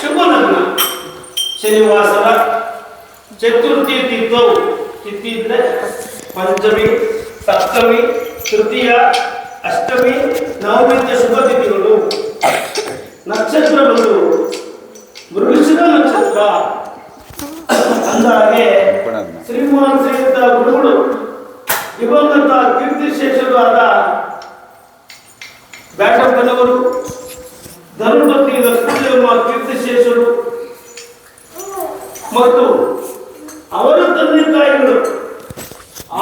ಶುಭ ಲಗ್ನ. ಶನಿವಾಸರ ಚತುರ್ಥಿ ತಿಥಿಯು ತಿಥಿ ಇದ್ರೆ ಪಂಚಮಿ, ಸಪ್ತಮಿ, ತೃತೀಯ, ಅಷ್ಟಮಿ, ನವಮಿ ಶುಭ ತಿಥಿಗಳು. ನಕ್ಷತ್ರ ಬಂದು ಮೃಗಶಿರ ನಕ್ಷತ್ರ. ಅಂದಾಗೆ ಶ್ರೀಮಾನ್ ಶ್ರೀಯುತ ಗುರುಗಳು ದಿವಂಗತ ಕೀರ್ತಿಶೇಷರು ಆದ ಬ್ಯಾಟಪ್ಪನವರು, ಧರ್ಮಪತ್ನಿ ಲಕ್ಷ್ಮೀದೇವಮ್ಮ ಕೀರ್ತಿಶೇಷರು ಮತ್ತು ಅವರ ತಂದೆ ತಾಯಿಗಳು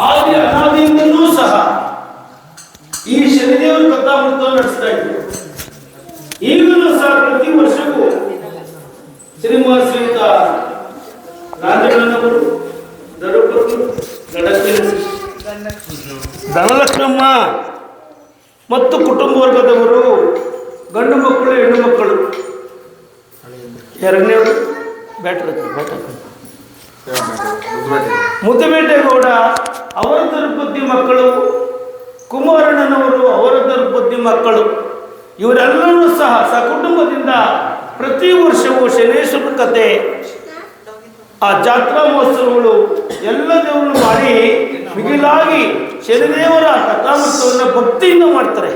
ಆದಿ ಅನಾದಿಯಿಂದಲೂ ಸಹ ಈ ಶನಿದೇವರ ಕಥಾಮೃತವನ್ನು ನಡೆಸ್ತಾ ಇದ್ರು. ಈಗಲೂ ಸಹ ಪ್ರತಿ ವರ್ಷವೂ ಶ್ರೀನಿವಾಸ ಶ್ರೀಯುತ ರಾಜಣ್ಣನವರು, ಧರ್ಮಪತ್ನಿ ಧನಲಕ್ಷ್ಮಮ್ಮ ಮತ್ತು ಕುಟುಂಬ ವರ್ಗದವರು, ಗಂಡು ಮಕ್ಕಳು ಹೆಣ್ಣು ಮಕ್ಕಳು, ಎರಡನೇವರು ಮುದ್ದಬೇಟೇಗೌಡ ಅವರ ಧರ್ಮಪತ್ನಿ ಮಕ್ಕಳು, ಕುಮಾರಣ್ಣನವರು ಅವರ ಧರ್ಮಪತ್ನಿ ಮಕ್ಕಳು, ಇವರೆಲ್ಲರೂ ಸಹ ಸಕುಟುಂಬದಿಂದ ಪ್ರತಿ ವರ್ಷವೂ ಶನೇಶ್ವರ ಕಥೆ, ಆ ಜಾತ್ರಾ ಮಹೋತ್ಸವಗಳು ಎಲ್ಲ ದೇವರು ಮಾಡಿ ಮಿಗಿಲಾಗಿ ಶನಿದೇವರ ಕಥಾಮೃತವನ್ನು ಭಕ್ತಿಯಿಂದ ಮಾಡ್ತಾರೆ.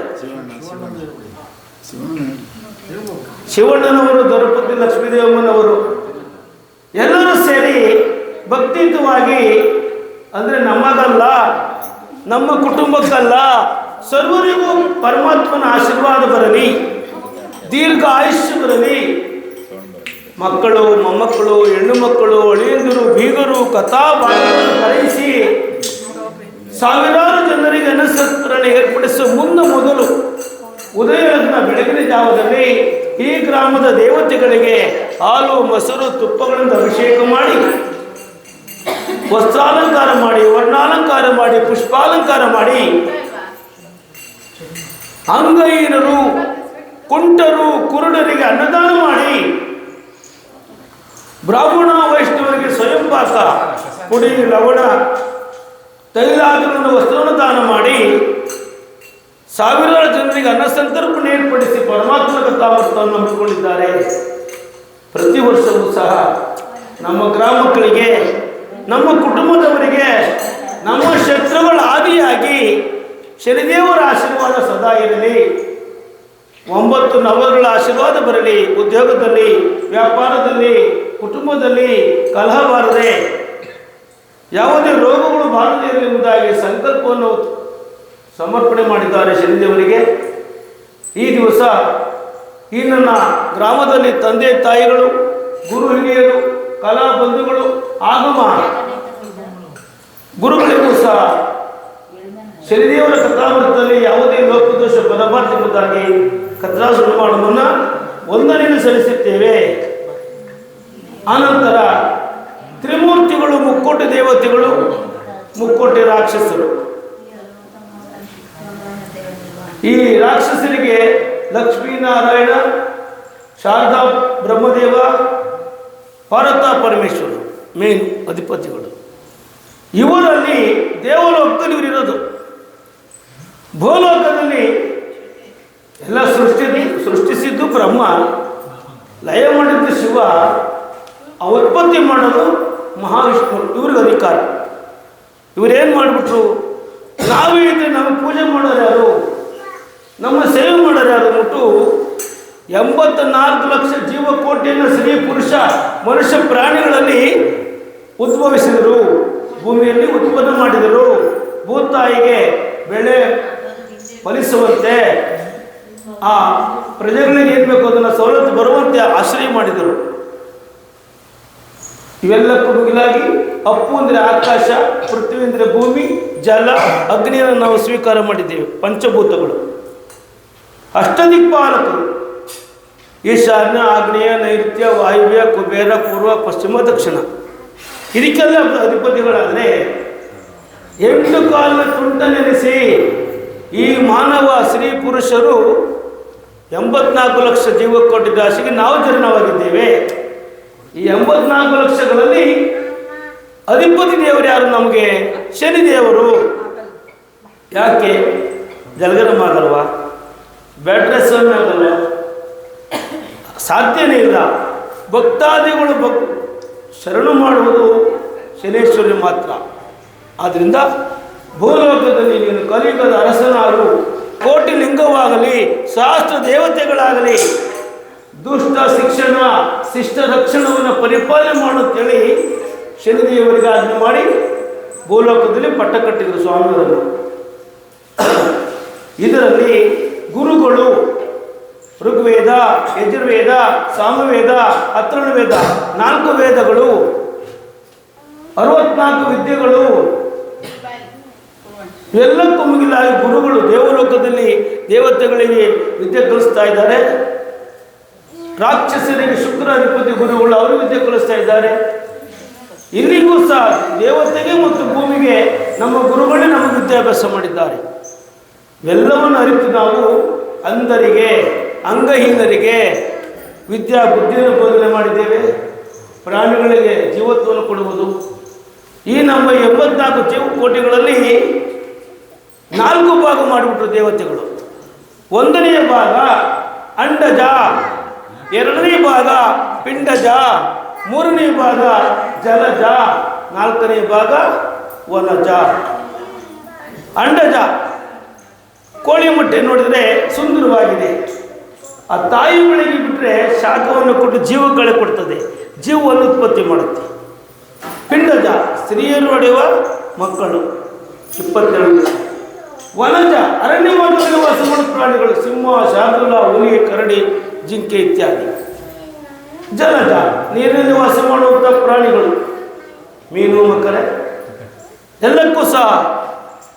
ಶಿವಣ್ಣನವರು, ಧರ್ಮಪತ್ನಿ ಲಕ್ಷ್ಮೀದೇವಮ್ಮನವರು ಎಲ್ಲರೂ ಸೇರಿ ಭಕ್ತಿಯುತವಾಗಿ, ಅಂದರೆ ನಮಗಲ್ಲ, ನಮ್ಮ ಕುಟುಂಬಕ್ಕಲ್ಲ, ಸರ್ವರಿಗೂ ಪರಮಾತ್ಮನ ಆಶೀರ್ವಾದ ಬರಲಿ, ದೀರ್ಘ ಆಯುಷ್ಯ ಬರಲಿ. ಮಕ್ಕಳು, ಮೊಮ್ಮಕ್ಕಳು, ಹೆಣ್ಣು ಮಕ್ಕಳು, ಅಳಿಯಂದಿರು, ಬೀಗರು ಕಥಾಭಾಗವನ್ನು ಕರೆಯಿಸಿ ಸಾವಿರಾರು ಜನರಿಗೆ ಅನ್ನಸಂತರಣೆ ಏರ್ಪಡಿಸುವ ಮೊದಲು ಉದಯ ಲಗ್ನ ಬೆಳಗಿನ ಜಾವದಲ್ಲಿ ಈ ಗ್ರಾಮದ ದೇವತೆಗಳಿಗೆ ಹಾಲು, ಮೊಸರು, ತುಪ್ಪಗಳಿಂದ ಅಭಿಷೇಕ ಮಾಡಿ, ವಸ್ತ್ರಾಲಂಕಾರ ಮಾಡಿ, ವರ್ಣಾಲಂಕಾರ ಮಾಡಿ, ಪುಷ್ಪಾಲಂಕಾರ ಮಾಡಿ, ಅಂಗಹೀನರು, ಕುಂಟರು, ಕುರುಡರಿಗೆ ಅನ್ನದಾನ ಮಾಡಿ, ಬ್ರಾಹ್ಮಣ ವೈಷ್ಣವರಿಗೆ ಸ್ವಯಂ ಪಾಕ, ಪುಡಿ, ಲವಣ, ತೈಲಾದಿಗಳನ್ನು ವಸ್ತ್ರವನ್ನು ದಾನ ಮಾಡಿ ಸಾವಿರಾರು ಜನರಿಗೆ ಅನ್ನಸಂತರ್ಪಣೆ ಏರ್ಪಡಿಸಿ ಪರಮಾತ್ಮನ ಕಥಾಮೃತವನ್ನು ನಂಬಿಕೊಂಡಿದ್ದಾರೆ. ಪ್ರತಿ ವರ್ಷವೂ ಸಹ ನಮ್ಮ ಗ್ರಾಮಗಳಿಗೆ, ನಮ್ಮ ಕುಟುಂಬದವರಿಗೆ, ನಮ್ಮ ಶತ್ರುಗಳ ಆದಿಯಾಗಿ ಶನಿದೇವರ ಆಶೀರ್ವಾದ ಸದಾ ಇರಲಿ, 9 ನವಗಳ ಆಶೀರ್ವಾದ ಬರಲಿ, ಉದ್ಯೋಗದಲ್ಲಿ, ವ್ಯಾಪಾರದಲ್ಲಿ, ಕುಟುಂಬದಲ್ಲಿ ಕಲಹ ಬಾರದೆ, ಯಾವುದೇ ರೋಗಗಳು ಬಾರದೆ ಇರಲಿ ಎಂಬುದಾಗಿ ಸಂಕಲ್ಪವನ್ನು ಸಮರ್ಪಣೆ ಮಾಡಿದ್ದಾರೆ ಶನಿದೇವರಿಗೆ. ಈ ದಿವಸ ಈ ನನ್ನ ಗ್ರಾಮದಲ್ಲಿ ತಂದೆ ತಾಯಿಗಳು, ಗುರು ಹಿರಿಯರು, ಕಲಾ ಬಂಧುಗಳು, ಆಗಮ ಗುರುಗಳಿಗೂ ಸಹ ಶನಿದೇವರ ಕಥಾಮೃತದಲ್ಲಿ ಯಾವುದೇ ಲೋಪದೋಷ ಬರಬಾರದು ಎಂಬುದಾಗಿ ಕಥಾಶ್ರಮ ಮಾಡುವ ಮುನ್ನ ವಂದನೆಯನ್ನು ಸಲ್ಲಿಸುತ್ತೇವೆ. ಆನಂತರ ತ್ರಿಮೂರ್ತಿಗಳು, ಮುಕ್ಕೋಟಿ ದೇವತೆಗಳು, ಮುಕ್ಕೋಟಿ ರಾಕ್ಷಸರು. ಈ ರಾಕ್ಷಸರಿಗೆ ಲಕ್ಷ್ಮೀನಾರಾಯಣ, ಶಾರದಾ ಬ್ರಹ್ಮದೇವ, ಭಾರತ ಪರಮೇಶ್ವರ ಮೇನ್ ಅಧಿಪತಿಗಳು. ಇವರಲ್ಲಿ ದೇವಲೋಕದಲ್ಲಿ ಇವರಿರೋದು. ಭೂಲೋಕದಲ್ಲಿ ಎಲ್ಲ ಸೃಷ್ಟಿಸಿದ್ದು ಬ್ರಹ್ಮ, ಲಯ ಮಾಡಿದ್ದು ಶಿವ, ಉತ್ಪತ್ತಿ ಮಾಡೋದು ಮಹಾವಿಷ್ಣು. ಇವ್ರಿಗೆ ಅಧಿಕಾರ. ಇವರೇನು ಮಾಡಿಬಿಟ್ರು, ನಾವೇ ಇದ್ರೆ ನಮಗೆ ಪೂಜೆ ಮಾಡೋರು ಯಾರು, ನಮ್ಮ ಸೇವೆ ಮಾಡೋರು ಯಾರು ಅಂದ್ಬಿಟ್ಟು 84 ಲಕ್ಷ ಜೀವಕೋಟಿಯನ್ನು ಸ್ತ್ರೀ ಪುರುಷ ಮನುಷ್ಯ ಪ್ರಾಣಿಗಳಲ್ಲಿ ಉದ್ಭವಿಸಿದರು, ಭೂಮಿಯಲ್ಲಿ ಉತ್ಪನ್ನ ಮಾಡಿದರು. ಭೂತಾಯಿಗೆ ಬೆಳೆ ಫಲಿಸುವಂತೆ, ಆ ಪ್ರಜೆಗಳಿಗೆ ಏನು ಬೇಕು ಅದನ್ನು ಸವಲತ್ತು ಬರುವಂತೆ ಆಶ್ರಯ ಮಾಡಿದರು. ಇವೆಲ್ಲಕ್ಕೂ ಮುಗಿಲಾಗಿ ಅಪ್ಪು ಅಂದರೆ ಆಕಾಶ, ಪೃಥ್ವಿ ಅಂದರೆ ಭೂಮಿ, ಜಲ, ಅಗ್ನಿಯನ್ನು ನಾವು ಸ್ವೀಕಾರ ಮಾಡಿದ್ದೇವೆ. ಪಂಚಭೂತಗಳು, ಅಷ್ಟದಿಕ್ಪಾಲಕರು, ಈಶಾನ್ಯ, ಆಗ್ನೇಯ, ನೈಋತ್ಯ, ವಾಯುವ್ಯ, ಕುಬೇರ, ಪೂರ್ವ, ಪಶ್ಚಿಮ, ದಕ್ಷಿಣ. ಇದಕ್ಕೆಲ್ಲ ಅಧಿಪತಿಗಳಾದರೆ 8 ಕಾಲಿನ ತುಂಟ ನೆನೆಸಿ ಈ ಮಾನವ ಸ್ತ್ರೀ ಪುರುಷರು 84 ಲಕ್ಷ ಜೀವಕೋಟಿ ರಾಶಿಗೆ ನಾವು ಜನನವಾಗಿದ್ದೇವೆ. ಈ 84 ಲಕ್ಷಗಳಲ್ಲಿ ಅಧಿಪತಿ ದೇವರು ಯಾರು? ನಮಗೆ ಶನಿದೇವರು. ಯಾಕೆ? ಜಲಗರಮ ಆಗಲ್ವಾ? ಬ್ಯಾಟ್ರೆ ಸ್ವಾಮಿ ಆಗಲ್ವಾ? ಸಾಧ್ಯನೇ ಇಲ್ಲ. ಭಕ್ತಾದಿಗಳು ಶರಣು ಮಾಡುವುದು ಶನೇಶ್ವರನಿಗೆ ಮಾತ್ರ. ಆದ್ದರಿಂದ ಭೂಲೋಕದಲ್ಲಿ ನೀನು ಕಲಿಯುಗದ ಅರಸನಾಗು, ಕೋಟಿ ಲಿಂಗವಾಗಲಿ, ಸಹಸ್ರ ದೇವತೆಗಳಾಗಲಿ ದುಷ್ಟ ಶಿಕ್ಷಣ ಶಿಷ್ಟ ರಕ್ಷಣವನ್ನು ಪರಿಪಾಲನೆ ಮಾಡುತ್ತೇಳಿ ಶನಿದೇವರಿಗೆ ಆಜ್ಞೆ ಮಾಡಿ ಭೂಲೋಕದಲ್ಲಿ ಪಟ್ಟ ಕಟ್ಟಿದರು ಸ್ವಾಮಿಗಳನ್ನು. ಇದರಲ್ಲಿ ಗುರುಗಳು ಋಗ್ವೇದ, ಯಜುರ್ವೇದ, ಸಾಮವೇದ, ಅಥರ್ವವೇದ 4 ವೇದಗಳು, 64 ವಿದ್ಯೆಗಳು, ಎಲ್ಲಕ್ಕೂ ಮುಗಿಲಾಗಿ ಗುರುಗಳು ದೇವಲೋಕದಲ್ಲಿ ದೇವತೆಗಳಿಗೆ ವಿದ್ಯೆ ಕಲಿಸ್ತಾ ಇದ್ದಾರೆ. ರಾಕ್ಷಸರಿಗೆ ಶುಕ್ರ ಅಧಿಪತಿ ಗುರುಗಳು ಅವರು ವಿದ್ಯೆ ಕಲಿಸ್ತಾ ಇದ್ದಾರೆ. ಇಲ್ಲಿಗೂ ಸಹ ದೇವತೆಗೆ ಮತ್ತು ಭೂಮಿಗೆ ನಮ್ಮ ಗುರುಗಳೇ ನಮಗೆ ವಿದ್ಯಾಭ್ಯಾಸ ಮಾಡಿದ್ದಾರೆ. ಎಲ್ಲವನ್ನು ಅರಿತು ನಾವು ಅಂಧರಿಗೆ, ಅಂಗಹೀನರಿಗೆ ಬುದ್ಧಿಯನ್ನು ಬೋಧನೆ ಮಾಡಿದ್ದೇವೆ. ಪ್ರಾಣಿಗಳಿಗೆ ಜೀವತ್ವವನ್ನು ಕೊಡುವುದು. ಈ ನಮ್ಮ 84 ಜೀವಕೋಟಿಗಳಲ್ಲಿ 4 ಭಾಗ ಮಾಡಿಬಿಟ್ರು ದೇವತೆಗಳು. 1ನೇ ಭಾಗ ಅಂಡಜ, 2ನೇ ಭಾಗ ಪಿಂಡಜ, 3ನೇ ಭಾಗ ಜಲಜ, 4ನೇ ಭಾಗ ವನಜ. ಅಂಡಜ ಕೋಳಿ ಮೊಟ್ಟೆ ನೋಡಿದರೆ ಸುಂದರವಾಗಿದೆ. ಆ ತಾಯಿ ಬಳಿಗೆ ಬಿಟ್ಟರೆ ಶಾಖವನ್ನು ಕೊಟ್ಟು ಜೀವಗಳೇ ಕೊಡ್ತದೆ, ಜೀವವನ್ನು ಉತ್ಪತ್ತಿ ಮಾಡುತ್ತೆ. ಪಿಂಡಜ ಸ್ತ್ರೀಯರು ಹೊಡೆಯುವ ಮಕ್ಕಳು 22. ವನಜ ಅರಣ್ಯವಾದದಲ್ಲಿ ವಾಸ ಮಾಡುವ ಪ್ರಾಣಿಗಳು, ಸಿಂಹ, ಶಾರ್ದೂಲ, ಹುಲಿ, ಕರಡಿ, ಜಿಂಕೆ ಇತ್ಯಾದಿ. ಜಲಜ ನೀರಿನಲ್ಲಿ ವಾಸ ಮಾಡುವಂಥ ಪ್ರಾಣಿಗಳು, ಮೀನು, ಮಕ್ಕರೆ. ಎಲ್ಲಕ್ಕೂ ಸಹ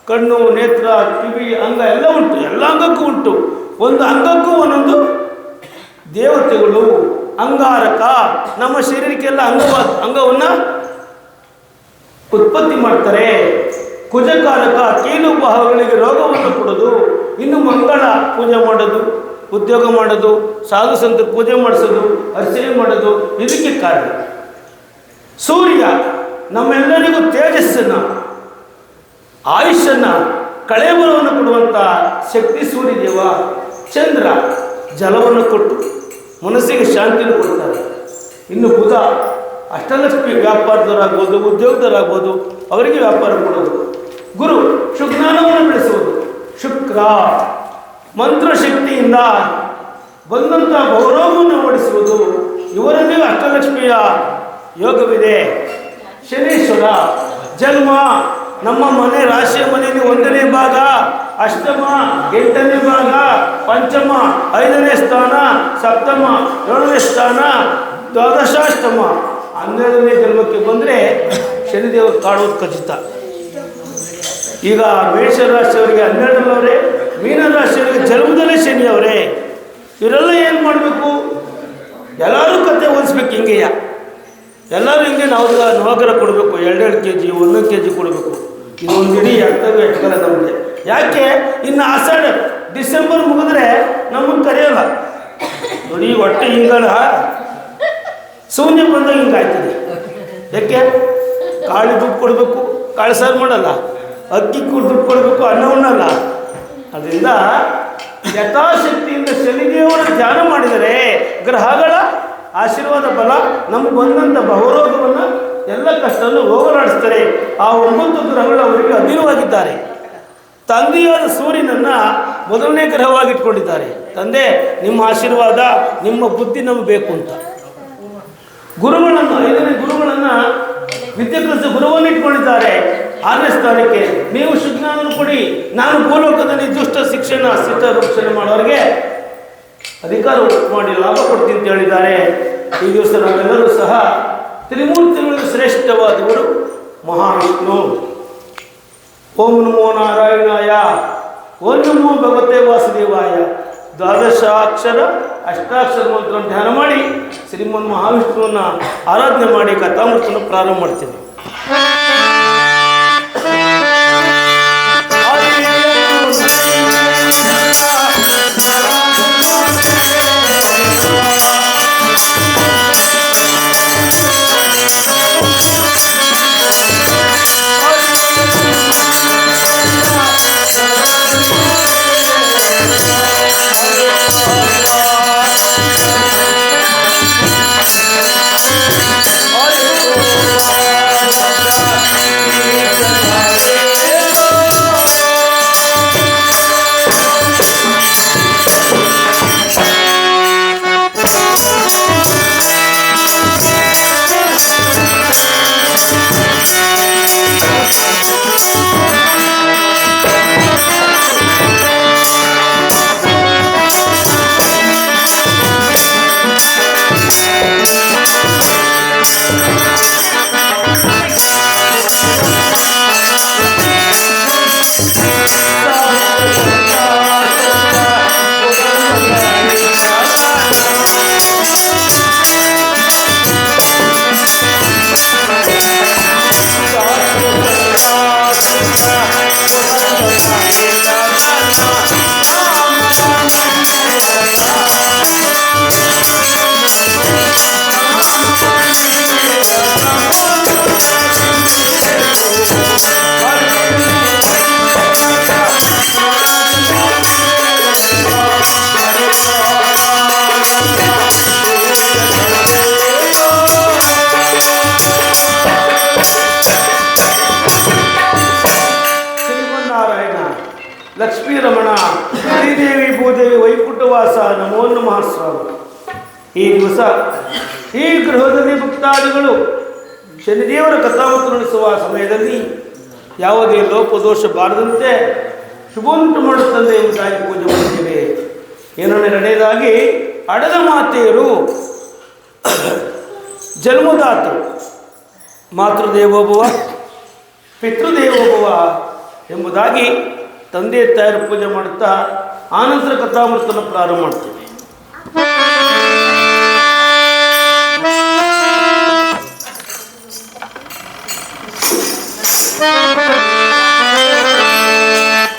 ಕಣ್ಣು, ನೇತ್ರ, ಕಿವಿ, ಅಂಗ ಎಲ್ಲ ಉಂಟು. ಎಲ್ಲ ಅಂಗಕ್ಕೂ ಉಂಟು. ಒಂದು ಅಂಗಕ್ಕೂ ಒಂದೊಂದು ದೇವತೆಗಳು. ಅಂಗಾರಕ ನಮ್ಮ ಶರೀರಕ್ಕೆಲ್ಲ ಅಂಗವನ್ನು ಉತ್ಪತ್ತಿ ಮಾಡ್ತಾರೆ. ಕುಜಕಾರಕ ಕೀಲು ಭಾಗಗಳಿಗೆ ರೋಗವನ್ನು ಕೊಡೋದು. ಇನ್ನು ಮಂಗಳ ಪೂಜೆ ಮಾಡೋದು, ಉದ್ಯೋಗ ಮಾಡೋದು, ಸಾಧು ಸಂತ ಪೂಜೆ ಮಾಡಿಸೋದು, ಅರ್ಚನೆ ಮಾಡೋದು ಇದಕ್ಕೆ ಕಾರಣ. ಸೂರ್ಯ ನಮ್ಮೆಲ್ಲರಿಗೂ ತೇಜಸ್ಸನ್ನು, ಆಯುಷನ್ನು, ಕಳೆಬರವನ್ನು ಕೊಡುವಂಥ ಶಕ್ತಿ ಸೂರ್ಯದೇವ. ಚಂದ್ರ ಜಲವನ್ನು ಕೊಟ್ಟು ಮನಸ್ಸಿಗೆ ಶಾಂತಿಯನ್ನು ಕೊಡ್ತಾರೆ. ಇನ್ನು ಬುಧ ಅಷ್ಟಲಕ್ಷ್ಮಿ ವ್ಯಾಪಾರದವರಾಗ್ಬೋದು, ಉದ್ಯೋಗದವರಾಗ್ಬೋದು, ಅವರಿಗೆ ವ್ಯಾಪಾರ ಕೊಡೋದು. ಗುರು ಸುಜ್ಞಾನವನ್ನು ಬೆಳೆಸುವುದು. ಶುಕ್ರ ಮಂತ್ರಶಕ್ತಿಯಿಂದ ಬಂದಂಥ ಗೌರವವನ್ನು ಓಡಿಸುವುದು. ಇವರಲ್ಲಿ ಅಷ್ಟಲಕ್ಷ್ಮಿಯ ಯೋಗವಿದೆ. ಶನೀಶ್ವರ ಜನ್ಮ ನಮ್ಮ ಮನೆ ರಾಶಿಯ ಮನೆಯಲ್ಲಿ 1ನೇ ಭಾಗ, ಅಷ್ಟಮ 8ನೇ ಭಾಗ, ಪಂಚಮ 5ನೇ ಸ್ಥಾನ, ಸಪ್ತಮ 7ನೇ ಸ್ಥಾನ, ದ್ವಾದಶಾಷ್ಟಮ 12ನೇ ಜನ್ಮಕ್ಕೆ ಬಂದರೆ ಶನಿದೇವರು ಕಾಡುವುದು ಖಚಿತ. ಈಗ ಮೇಷರಾಶಿಯವರಿಗೆ 12ರವರೇ, ಮೀನರಾಶಿಯವರಿಗೆ ಜನ್ಮದಲ್ಲೇ ಶನಿಯವರೇ. ಇವರೆಲ್ಲ ಏನು ಮಾಡಬೇಕು? ಎಲ್ಲರೂ ಕತೆ ಓದಿಸ್ಬೇಕು. ಹಿಂಗೆಯ ಎಲ್ಲರೂ ಹಿಂಗೆ ನಾವು ನವಗ್ರಹ ಕೊಡಬೇಕು. 2 kg 1 kg ಕೊಡಬೇಕು. ಇದೊಂದು ಇಡೀ ಎತ್ತವೆ ಎಟ್ಕಲ್ಲ ನಮಗೆ. ಯಾಕೆ? ಇನ್ನು ಆಷಾಢ ಡಿಸೆಂಬರ್ ಮುಗಿದ್ರೆ ನಮಗೆ ಕರೆಯೋಲ್ಲ ನೋಡಿ. ಹೊಟ್ಟೆ ಹಿಂಗಲ್ಲ, ಶೂನ್ಯ ಬಂದಾಗ ಹಿಂಗಾಯ್ತದೆ. ಯಾಕೆ? ಕಾಳು ದುಡ್ಡು ಕೊಡಬೇಕು, ಕಾಳು ಸಾರು ಮಾಡಲ್ಲ. ಅಕ್ಕಿ ದುಡ್ಡು ಕೊಡಬೇಕು, ಅನ್ನ ಉಣ್ಣಲ್ಲ. ಅದರಿಂದ ಯಥಾಶಕ್ತಿಯಿಂದ ಶನಿದೇವರ ಧ್ಯಾನ ಮಾಡಿದರೆ ಗ್ರಹಗಳ ಆಶೀರ್ವಾದ ಬಲ ನಮಗೆ ಬಂದಂಥ ಭವರೋಗವನ್ನು ಎಲ್ಲ ಕಷ್ಟವನ್ನು ಹೋಗಲಾಡಿಸ್ತಾರೆ. ಆ 9 ಗ್ರಹಗಳು ಅವರಿಗೆ ಅಧೀನವಾಗಿದ್ದಾರೆ. ತಂದೆಯಾದ ಸೂರ್ಯನನ್ನು 1ನೇ ಗ್ರಹವಾಗಿಟ್ಕೊಂಡಿದ್ದಾರೆ. ತಂದೆ ನಿಮ್ಮ ಆಶೀರ್ವಾದ, ನಿಮ್ಮ ಬುದ್ಧಿ ನಮಗೆ ಬೇಕು ಅಂತ. ಗುರುಗಳನ್ನು 5ನೇ ಗುರುಗಳನ್ನು ವಿದ್ಯೆ ಕಲಿಸ ಗುರುವನ್ನು ಇಟ್ಕೊಂಡಿದ್ದಾರೆ 6ನೇ ಸ್ಥಾನಕ್ಕೆ. ನೀವು ಸುಜ್ಞಾನವನ್ನು ಕೊಡಿ, ನಾನು ಭೂಲೋಕದಲ್ಲಿ ದುಷ್ಟ ಶಿಕ್ಷಣ ಶಿಷ್ಟ ರಕ್ಷಣೆ ಮಾಡೋರಿಗೆ ಅಧಿಕಾರ ಮಾಡಿ ಲಾಭ ಕೊಡ್ತೀನಿ ಅಂತ ಹೇಳಿದ್ದಾರೆ. ಈ ದಿವಸ ನಾವೆಲ್ಲರೂ ಸಹ ತ್ರಿಮೂರ್ತಿಗಳಲ್ಲಿ ಶ್ರೇಷ್ಠವಾದವರು ಮಹಾವಿಷ್ಣು. ಓಂ ನಮೋ ನಾರಾಯಣಾಯ, ಓಂ ನಮೋ ಭಗವತೆ ವಾಸುದೇವಾಯ. 12 ಅಷ್ಟಾಕ್ಷರ ಮಂತ್ರ ಧ್ಯಾನ ಮಾಡಿ ಶ್ರೀಮನ್ ಮಹಾವಿಷ್ಣುವನ್ನು ಆರಾಧನೆ ಮಾಡಿ ಕಥಾಮೃತವನ್ನು ಪ್ರಾರಂಭ ಮಾಡ್ತೀನಿ. ಶ್ರೀದೇವಿ ಭೂದೇವಿ ವೈಕುಂಠವಾಸ ನಮೋ ನಮಃ ಸ್ವಾಮಿ. ಈ ದಿವಸ ಈ ಗೃಹದಲ್ಲಿ ಭಕ್ತಾದಿಗಳು ಶನಿದೇವರ ಕಥಾವತ್ತು ನಡೆಸುವ ಸಮಯದಲ್ಲಿ ಯಾವುದೇ ಲೋಪದೋಷ ಬಾರದಂತೆ ಶುಭೋಂಟು ಮಾಡುತ್ತದೆ ಎಂಬುದಾಗಿ ಪೂಜೆ ಮಾಡುತ್ತೇವೆ. ಎರಡನೇದಾಗಿ ಹಡದ ಮಾತೆಯರು ಜನ್ಮದಾತರು, ಮಾತೃದೇವೋಭವ ಪಿತೃದೇವೋಭವ ಎಂಬುದಾಗಿ ತಂದೆ ತಾಯಿಯರು ಪೂಜೆ ಮಾಡುತ್ತಾ ಆನಂತರ ಕಥಾಮೃತವನ್ನು ಪ್ರಾರಂಭ ಮಾಡ್ತೇವೆ.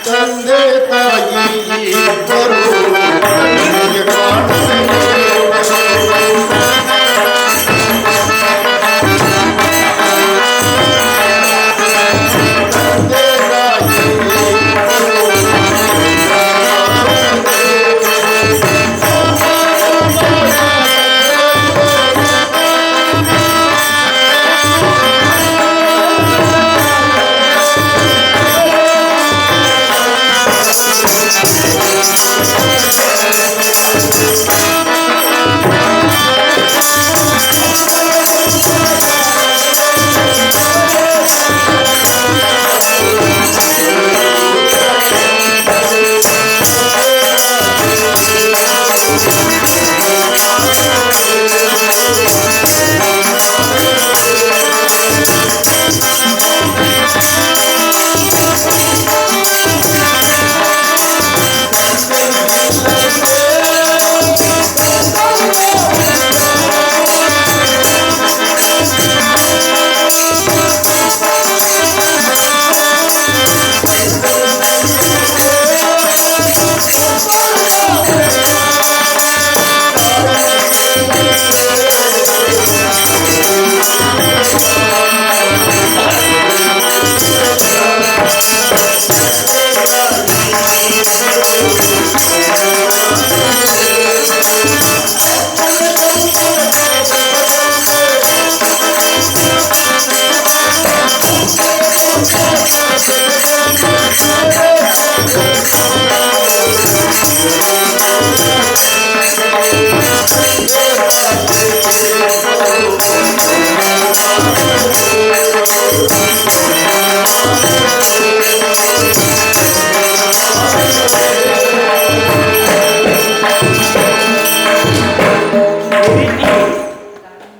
ತಂದೆ ತಾಯಿ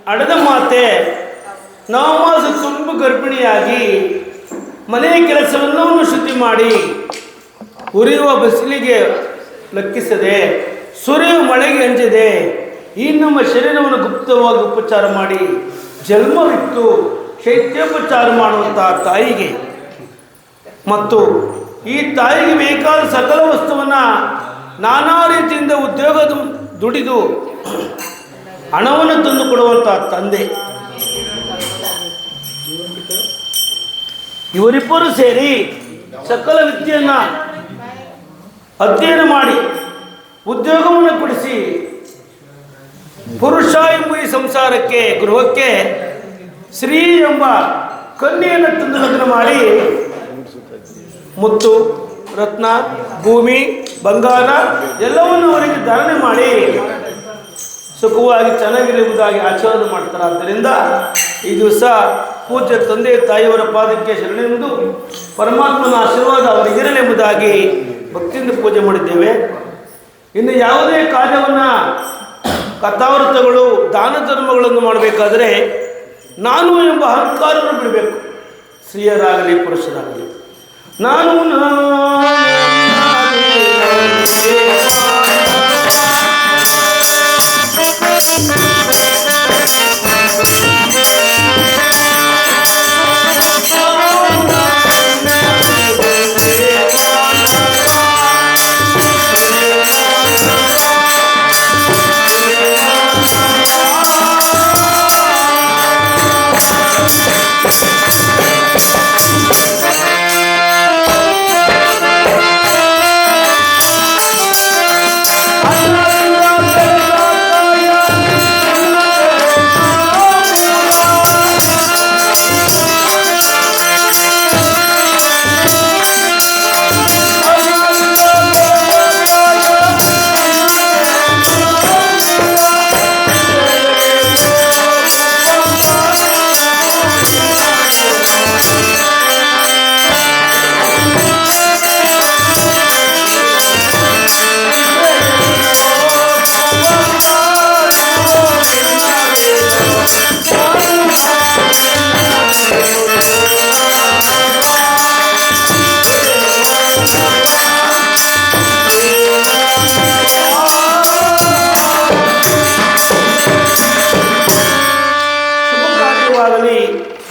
ಹಡದ ಮಾತೆ ನವಮಾಸ ತುಂಬ ಗರ್ಭಿಣಿಯಾಗಿ ಮನೆಯ ಕೆಲಸವೆಲ್ಲವನ್ನು ಶುದ್ಧಿ ಮಾಡಿ ಉರಿಯುವ ಬಿಸಿಲಿಗೆ ಲೆಕ್ಕಿಸದೆ ಸುರಿಯುವ ಮಳೆಗೆ ಅಂಜದೆ ಈ ನಮ್ಮ ಶರೀರವನ್ನು ಗುಪ್ತವಾಗಿ ಉಪಚಾರ ಮಾಡಿ ಜನ್ಮವಿತ್ತು ಶೈತ್ಯೋಪಚಾರ ಮಾಡುವಂತಹ ತಾಯಿಗೆ ಮತ್ತು ಈ ತಾಯಿಗೆ ಬೇಕಾದ ಸಕಲ ವಸ್ತುವನ್ನು ನಾನಾ ರೀತಿಯಿಂದ ಉದ್ಯೋಗದ ದುಡಿದು ಹಣವನ್ನು ತಂದು ಕೊಡುವಂತಹ ತಂದೆ, ಇವರಿಬ್ಬರು ಸೇರಿ ಸಕಲ ವಿದ್ಯೆಯನ್ನು ಅಧ್ಯಯನ ಮಾಡಿ ಉದ್ಯೋಗವನ್ನು ಕೊಡಿಸಿ ಪುರುಷ ಎಂಬ ಈ ಸಂಸಾರಕ್ಕೆ ಗೃಹಕ್ಕೆ ಶ್ರೀ ಎಂಬ ಕನ್ಯೆಯನ್ನು ತಂದು ಲಗ್ನ ಮಾಡಿ ಮುತ್ತು ರತ್ನ ಭೂಮಿ ಬಂಗಾರ ಎಲ್ಲವನ್ನು ಅವರಿಗೆ ಧಾರಣೆ ಮಾಡಿ ಸುಖವಾಗಿ ಚೆನ್ನಾಗಿರುವುದಾಗಿ ಆಚರಣೆ ಮಾಡ್ತಾರೆ. ಆದ್ದರಿಂದ ಈ ದಿವಸ ಪೂಜ್ಯ ತಂದೆ ತಾಯಿಯವರ ಪಾದಕ್ಕೆ ಶರಣೆಂದು ಪರಮಾತ್ಮನ ಆಶೀರ್ವಾದ ಅವರಿಗಿರಲೆಂಬುದಾಗಿ ಭಕ್ತಿಯಿಂದ ಪೂಜೆ ಮಾಡಿದ್ದೇವೆ. ಇನ್ನು ಯಾವುದೇ ಕಾರ್ಯವನ್ನು ಕಥಾವೃತಗಳು ದಾನ ಧರ್ಮಗಳನ್ನು ಮಾಡಬೇಕಾದರೆ ನಾನು ಎಂಬ ಅಹಂಕಾರವನ್ನು ಬಿಡಬೇಕು. ಸ್ತ್ರೀಯರಾಗಲಿ ಪುರುಷರಾಗಲಿ ನಾನು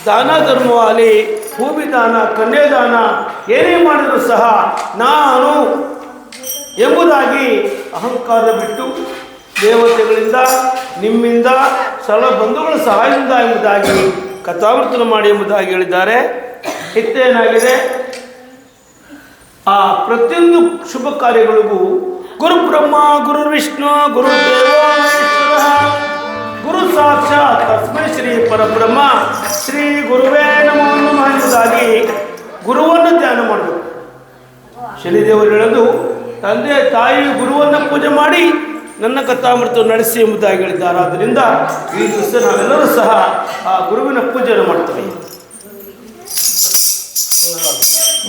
ದಾನ ಧರ್ಮವಾಗಲಿ, ಭೂಮಿದಾನ, ಕನ್ಯಾದಾನ ಏನೇ ಮಾಡಿದರೂ ಸಹ ನಾನು ಎಂಬುದಾಗಿ ಅಹಂಕಾರ ಬಿಟ್ಟು ದೇವತೆಗಳಿಂದ, ನಿಮ್ಮಿಂದ, ಸಲ ಬಂಧುಗಳ ಸಹಾಯದಿಂದ ಎಂಬುದಾಗಿ ಕಥಾವರ್ತನ ಮಾಡಿ ಎಂಬುದಾಗಿ ಹೇಳಿದ್ದಾರೆ. ಇತ್ತೇನಾಗಿದೆ, ಆ ಪ್ರತಿಯೊಂದು ಶುಭ ಕಾರ್ಯಗಳಿಗೂ ಗುರು ಬ್ರಹ್ಮ, ಗುರು ವಿಷ್ಣು, ಗುರು ದೇವೋ ಮಹೇಶ್ವರ, ಗುರು ಸಾಕ್ಷಾತ್ ತಸ್ಮೈ ಶ್ರೀ ಪರಬ್ರಹ್ಮ ಶ್ರೀ ಗುರುವೇ ನಮೋ ನಮಃ ಎಂಬುದಾಗಿ ಗುರುವನ್ನು ಧ್ಯಾನ ಮಾಡಬೇಕು. ಶನಿದೇವರು ಹೇಳೋದು, ತಂದೆ ತಾಯಿ ಗುರುವನ್ನು ಪೂಜೆ ಮಾಡಿ ನನ್ನ ಕಥಾಮೃತ ನಡೆಸಿ ಎಂಬುದಾಗಿ ಹೇಳಿದ್ದಾರೆ. ಆದ್ದರಿಂದ ಈ ದಿವಸ ನಾವೆಲ್ಲರೂ ಸಹ ಆ ಗುರುವಿನ ಪೂಜೆಯನ್ನು ಮಾಡ್ತೇವೆ.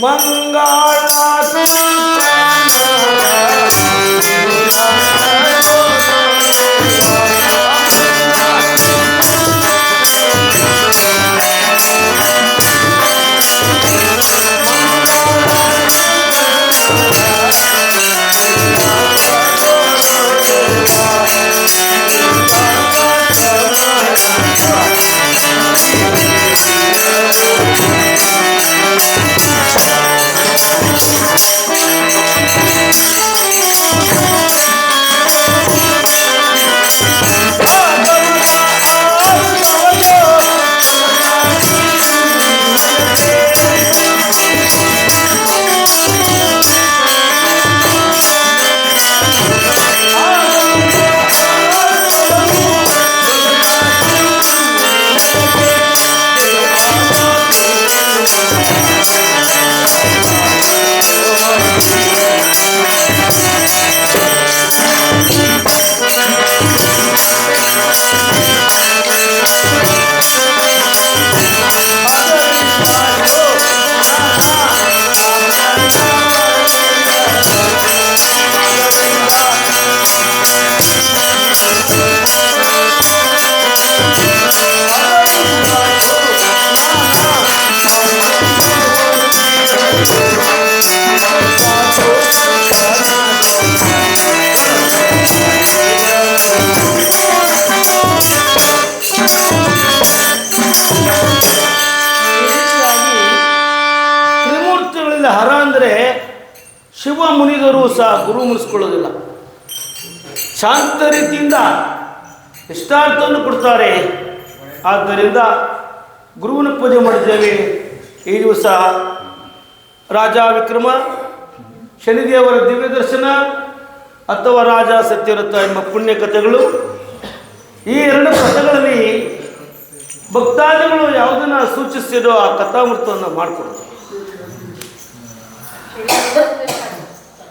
ಮಂಗಳ ಹರ ಅಂದರೆ ಶಿವ ಮುನಿದರು ಸಹ ಗುರು ಮುನಿಸ್ಕೊಳ್ಳೋದಿಲ್ಲ. ಶಾಂತ ರೀತಿಯಿಂದ ಇಷ್ಟಾರ್ಥವನ್ನು ಕೊಡ್ತಾರೆ. ಆದ್ದರಿಂದ ಗುರುವಿನ ಪೂಜೆ ಮಾಡಿದ್ದೇವೆ. ಈ ದಿವಸ ರಾಜ ವಿಕ್ರಮ, ಶನಿದೇವರ ದಿವ್ಯ ದರ್ಶನ ಅಥವಾ ರಾಜ ಸತ್ಯವ್ರತ ಎಂಬ ಪುಣ್ಯ ಕಥೆಗಳು. ಈ ಎರಡು ಕಥೆಗಳಲ್ಲಿ ಭಕ್ತಾದಿಗಳು ಯಾವುದನ್ನು ಸೂಚಿಸಿರೋ ಆ ಕಥಾಮೃತವನ್ನು ಮಾಡಿಕೊಡ್ತಾರೆ.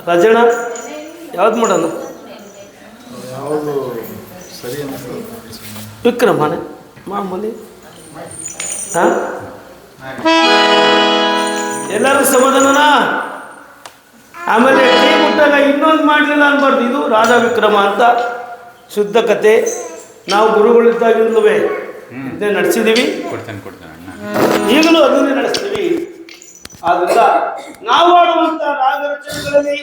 ರಾಜಣ್ಣ ಯಾವ್ದು ಮಾಡೋಣ? ವಿಕ್ರಮನೇ ಮಾಮೂಲಿ. ಎಲ್ಲರೂ ಸಮಾಧಾನನಾ? ಆಮೇಲೆ ಟೀ ಮುಟ್ಟಾಗ ಇನ್ನೊಂದು ಮಾಡಲಿಲ್ಲ ಅನ್ಬಾರ್ದು. ಇದು ರಾಜ ವಿಕ್ರಮ ಅಂತ ಶುದ್ಧ ಕತೆ. ನಾವು ಗುರುಗಳಿದ್ದಾಗಿಂದಲೂ ಇದನ್ನೇ ನಡೆಸಿದ್ದೀವಿ, ಈಗಲೂ ಅದನ್ನೇ ನಡೆಸ್ತೀವಿ. ಆದ್ದರಿಂದ ನಾವು ಆಡುವಂಥ ರಾಗರಚನೆಗಳಲ್ಲಿ,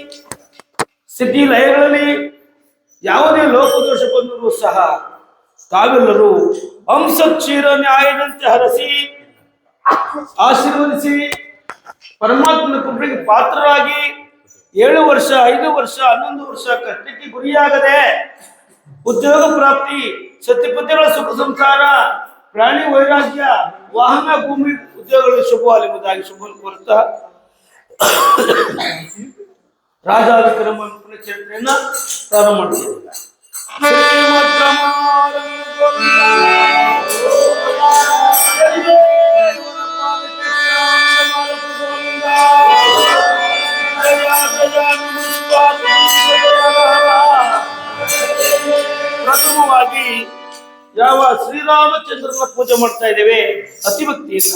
ಸ್ಥಿತಿ ಲಯಗಳಲ್ಲಿ ಯಾವುದೇ ಲೋಕದೋಷ ಬಂದರೂ ಸಹ ತಾವೆಲ್ಲರೂ ಹಂಸಕ್ಷೀರ ನ್ಯಾಯದಂತೆ ಹರಸಿ ಆಶೀರ್ವದಿಸಿ ಪರಮಾತ್ಮನ ಕೃಪೆಗೆ ಪಾತ್ರರಾಗಿ 7 ವರ್ಷ, 5 ವರ್ಷ, 11 ವರ್ಷ ಕಷ್ಟಕ್ಕೆ ಗುರಿಯಾಗದೆ ಉದ್ಯೋಗ ಪ್ರಾಪ್ತಿ, ಸತ್ಯಪತಿಗಳ ಸುಖ ಸಂಸಾರ, ಪ್ರಾಣಿ ವೈರಾಗ್ಯ, ವಾಹನ, ಭೂಮಿ, ಉದ್ಯೋಗಗಳು ಶುಭವಾಗಲಿ ಎಂಬುದಾಗಿ ಶುಭ ಕೋರುತ್ತಾ ರಾಜ ವಿಕ್ರಮ ಚರಿತ್ರೆಯನ್ನ ಪ್ರಾರಂಭ ಮಾಡ್ತೀವಿ. ಪ್ರಥಮವಾಗಿ ಯಾವ ಶ್ರೀರಾಮಚಂದ್ರನ ಪೂಜೆ ಮಾಡ್ತಾ ಇದ್ದೇವೆ ಅತಿ ಭಕ್ತಿಯಿಂದ.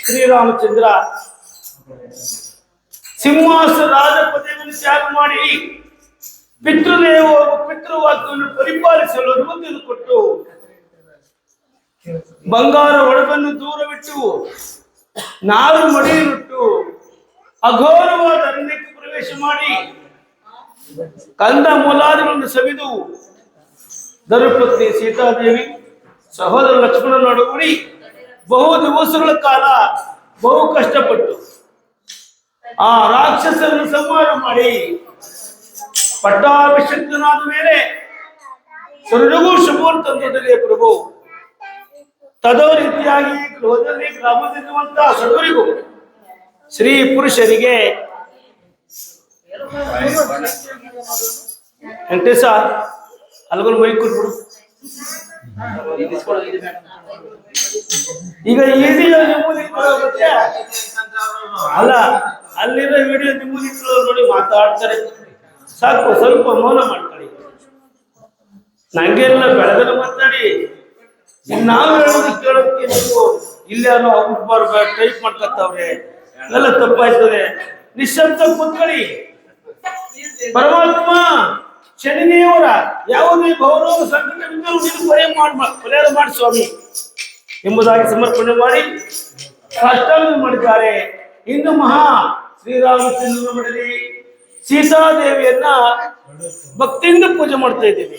ಶ್ರೀರಾಮಚಂದ್ರ ಸಿಂಹಾಸನ ರಾಜ ಪದವಿಯನ್ನು ತ್ಯಾಗ ಮಾಡಿ ಪಿತೃವಾಕ್ಯವನ್ನು ಪರಿಪಾಲಿಸಲು ಅನುಮತಿಯನ್ನು ಕೊಟ್ಟು ಬಂಗಾರ ಒಡಗನ್ನು ದೂರವಿಟ್ಟು ನಾರು ಮಡಿಯನ್ನಿಟ್ಟು ಅಘೋರವಾದ ಅರಣ್ಯಕ್ಕೆ ಪ್ರವೇಶ ಮಾಡಿ ಕಂದ ಮೂಲಾದಿಗಳನ್ನು ಸವಿದು ಧರ್ಮಪತ್ನಿ ಸೀತಾದೇವಿ ಸಹೋದರ ಲಕ್ಷ್ಮಣನೊಡಗೂಡಿ ಬಹು ದಿವಸಗಳ ಕಾಲ ಬಹು ಕಷ್ಟಪಟ್ಟು ಆ ರಾಕ್ಷಸರನ್ನು ಸಂಹಾರ ಮಾಡಿ ಪಟ್ಟಾಭಿಷಿಕ್ತನಾದ ಮೇಲೆ ಸರ್ವರಿಗೂ ಶುಭವನ್ನು ತಂದೊಡ್ಡರೆ ಪ್ರಭು. ತದೋ ರೀತಿಯಾಗಿ ಗೃಹದಲ್ಲಿ ಗ್ರಾಮದಲ್ಲಿರುವಂತಹ ಸರ್ವರಿಗೂ ಸ್ತ್ರೀ ಪುರುಷರಿಗೆ ವೆಂಕಟೇಶ ಅಲ್ಗೊಂದು ಮೈ ಕೊಟ್ಬಿಡು. ಈಗ ಈ ವಿಡಿಯೋ ನಿಮ್ಮೂಲಿಕ್ಕೆ ಅಲ್ಲ, ಅಲ್ಲಿರೋ ವಿಡಿಯೋ ನಿಮ್ಮೂಲಿಕ್ಕೆ ನೋಡಿ ಮಾತಾಡ್ತಾರೆ. ಸಾಕು, ಸ್ವಲ್ಪ ಮೌನ ಮಾಡ್ಕೊಳ್ಳಿ. ನಂಗೆಲ್ಲ ಬೆಳಗನ ಮಾತಾಡಿ ನಾವು ಹೇಳೋದು ಕೇಳೋದಕ್ಕೆ ನೀವು ಇಲ್ಲಾರು ಅವ್ರು ಟೈಪ್ ಮಾಡ್ಕೊತಾವ್ರೆ, ಎಲ್ಲ ತಪ್ಪಾಯ್ತದೆ. ನಿಶಬ್ದ ಕೂತ್ಕೊಳ್ಳಿ. ಪರಮಾತ್ಮ ಶನಿದೇವರ ಯಾವುದೇ ಗೌರವ ಸಂಕಟವಿದ್ದರೂ ಪರಿಹಾರ ಮಾಡಿ ಸ್ವಾಮಿ ಎಂಬುದಾಗಿ ಸಮರ್ಪಣೆ ಮಾಡಿ ಸಾಷ್ಟಾಂಗ ಮಾಡಿದ್ದಾರೆ. ಇನ್ನು ಮಹಾ ಶ್ರೀರಾಮಚಂದ್ರ ಮಡಲಿ ಸೀತಾದೇವಿಯನ್ನ ಭಕ್ತಿಯಿಂದ ಪೂಜೆ ಮಾಡ್ತಾ ಇದ್ದೀವಿ.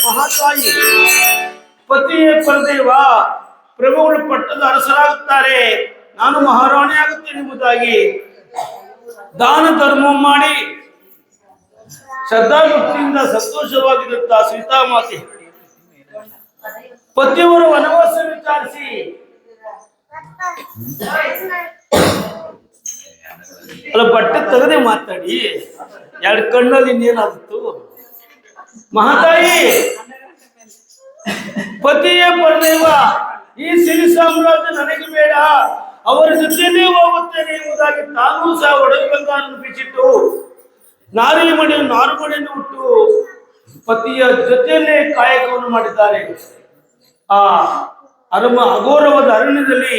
ಮಹಾತಾಯಿ ಪತಿಯೇ ಪರದೇವ, ಪ್ರಭುಗಳು ಪಟ್ಟದ ಅರಸರಾಗುತ್ತಾರೆ, ನಾನು ಮಹಾರಾಣಿ ಆಗುತ್ತೇನೆ ಎಂಬುದಾಗಿ ದಾನ ಧರ್ಮ ಮಾಡಿ ಶ್ರದ್ಧಾಭಕ್ತಿಯಿಂದ ಸಂತೋಷವಾಗಿರುತ್ತಾ ಸೀತಾಮಾತೆ ಪತಿಯವರು ವನವಾಸ ವಿಚಾರಿಸಿ ಅಲ್ಲ ಬಟ್ಟೆ ತೆಗೆದೇ ಮಾತಾಡಿ, ಎರಡು ಕಣ್ಣಲ್ಲಿ ಇನ್ನೇನಾಗುತ್ತು? ಮಹಾತಾಯಿ ಪತಿಯೇ ಪರದೇವ, ಈ ಸಿರಿ ಸಾಮ್ರಾಜ್ಯ ನನಗೆ ಬೇಡ, ಅವರ ಜೊತೆಯೇ ಹೋಗುತ್ತೇನೆ ಎಂಬುದಾಗಿ ತಾನೂ ಸಹ ಒಡವೆ ಬಂಗಾರನ್ನು ಬಿಚ್ಚಿಟ್ಟು ನಾರುಮಣಿಯನ್ನು ಹುಟ್ಟು ಪತಿಯ ಜೊತೆಯಲ್ಲೇ ಕಾಯಕವನ್ನು ಮಾಡಿದ್ದಾರೆ. ಆ ಅಘೋರವಾದ ಅರಣ್ಯದಲ್ಲಿ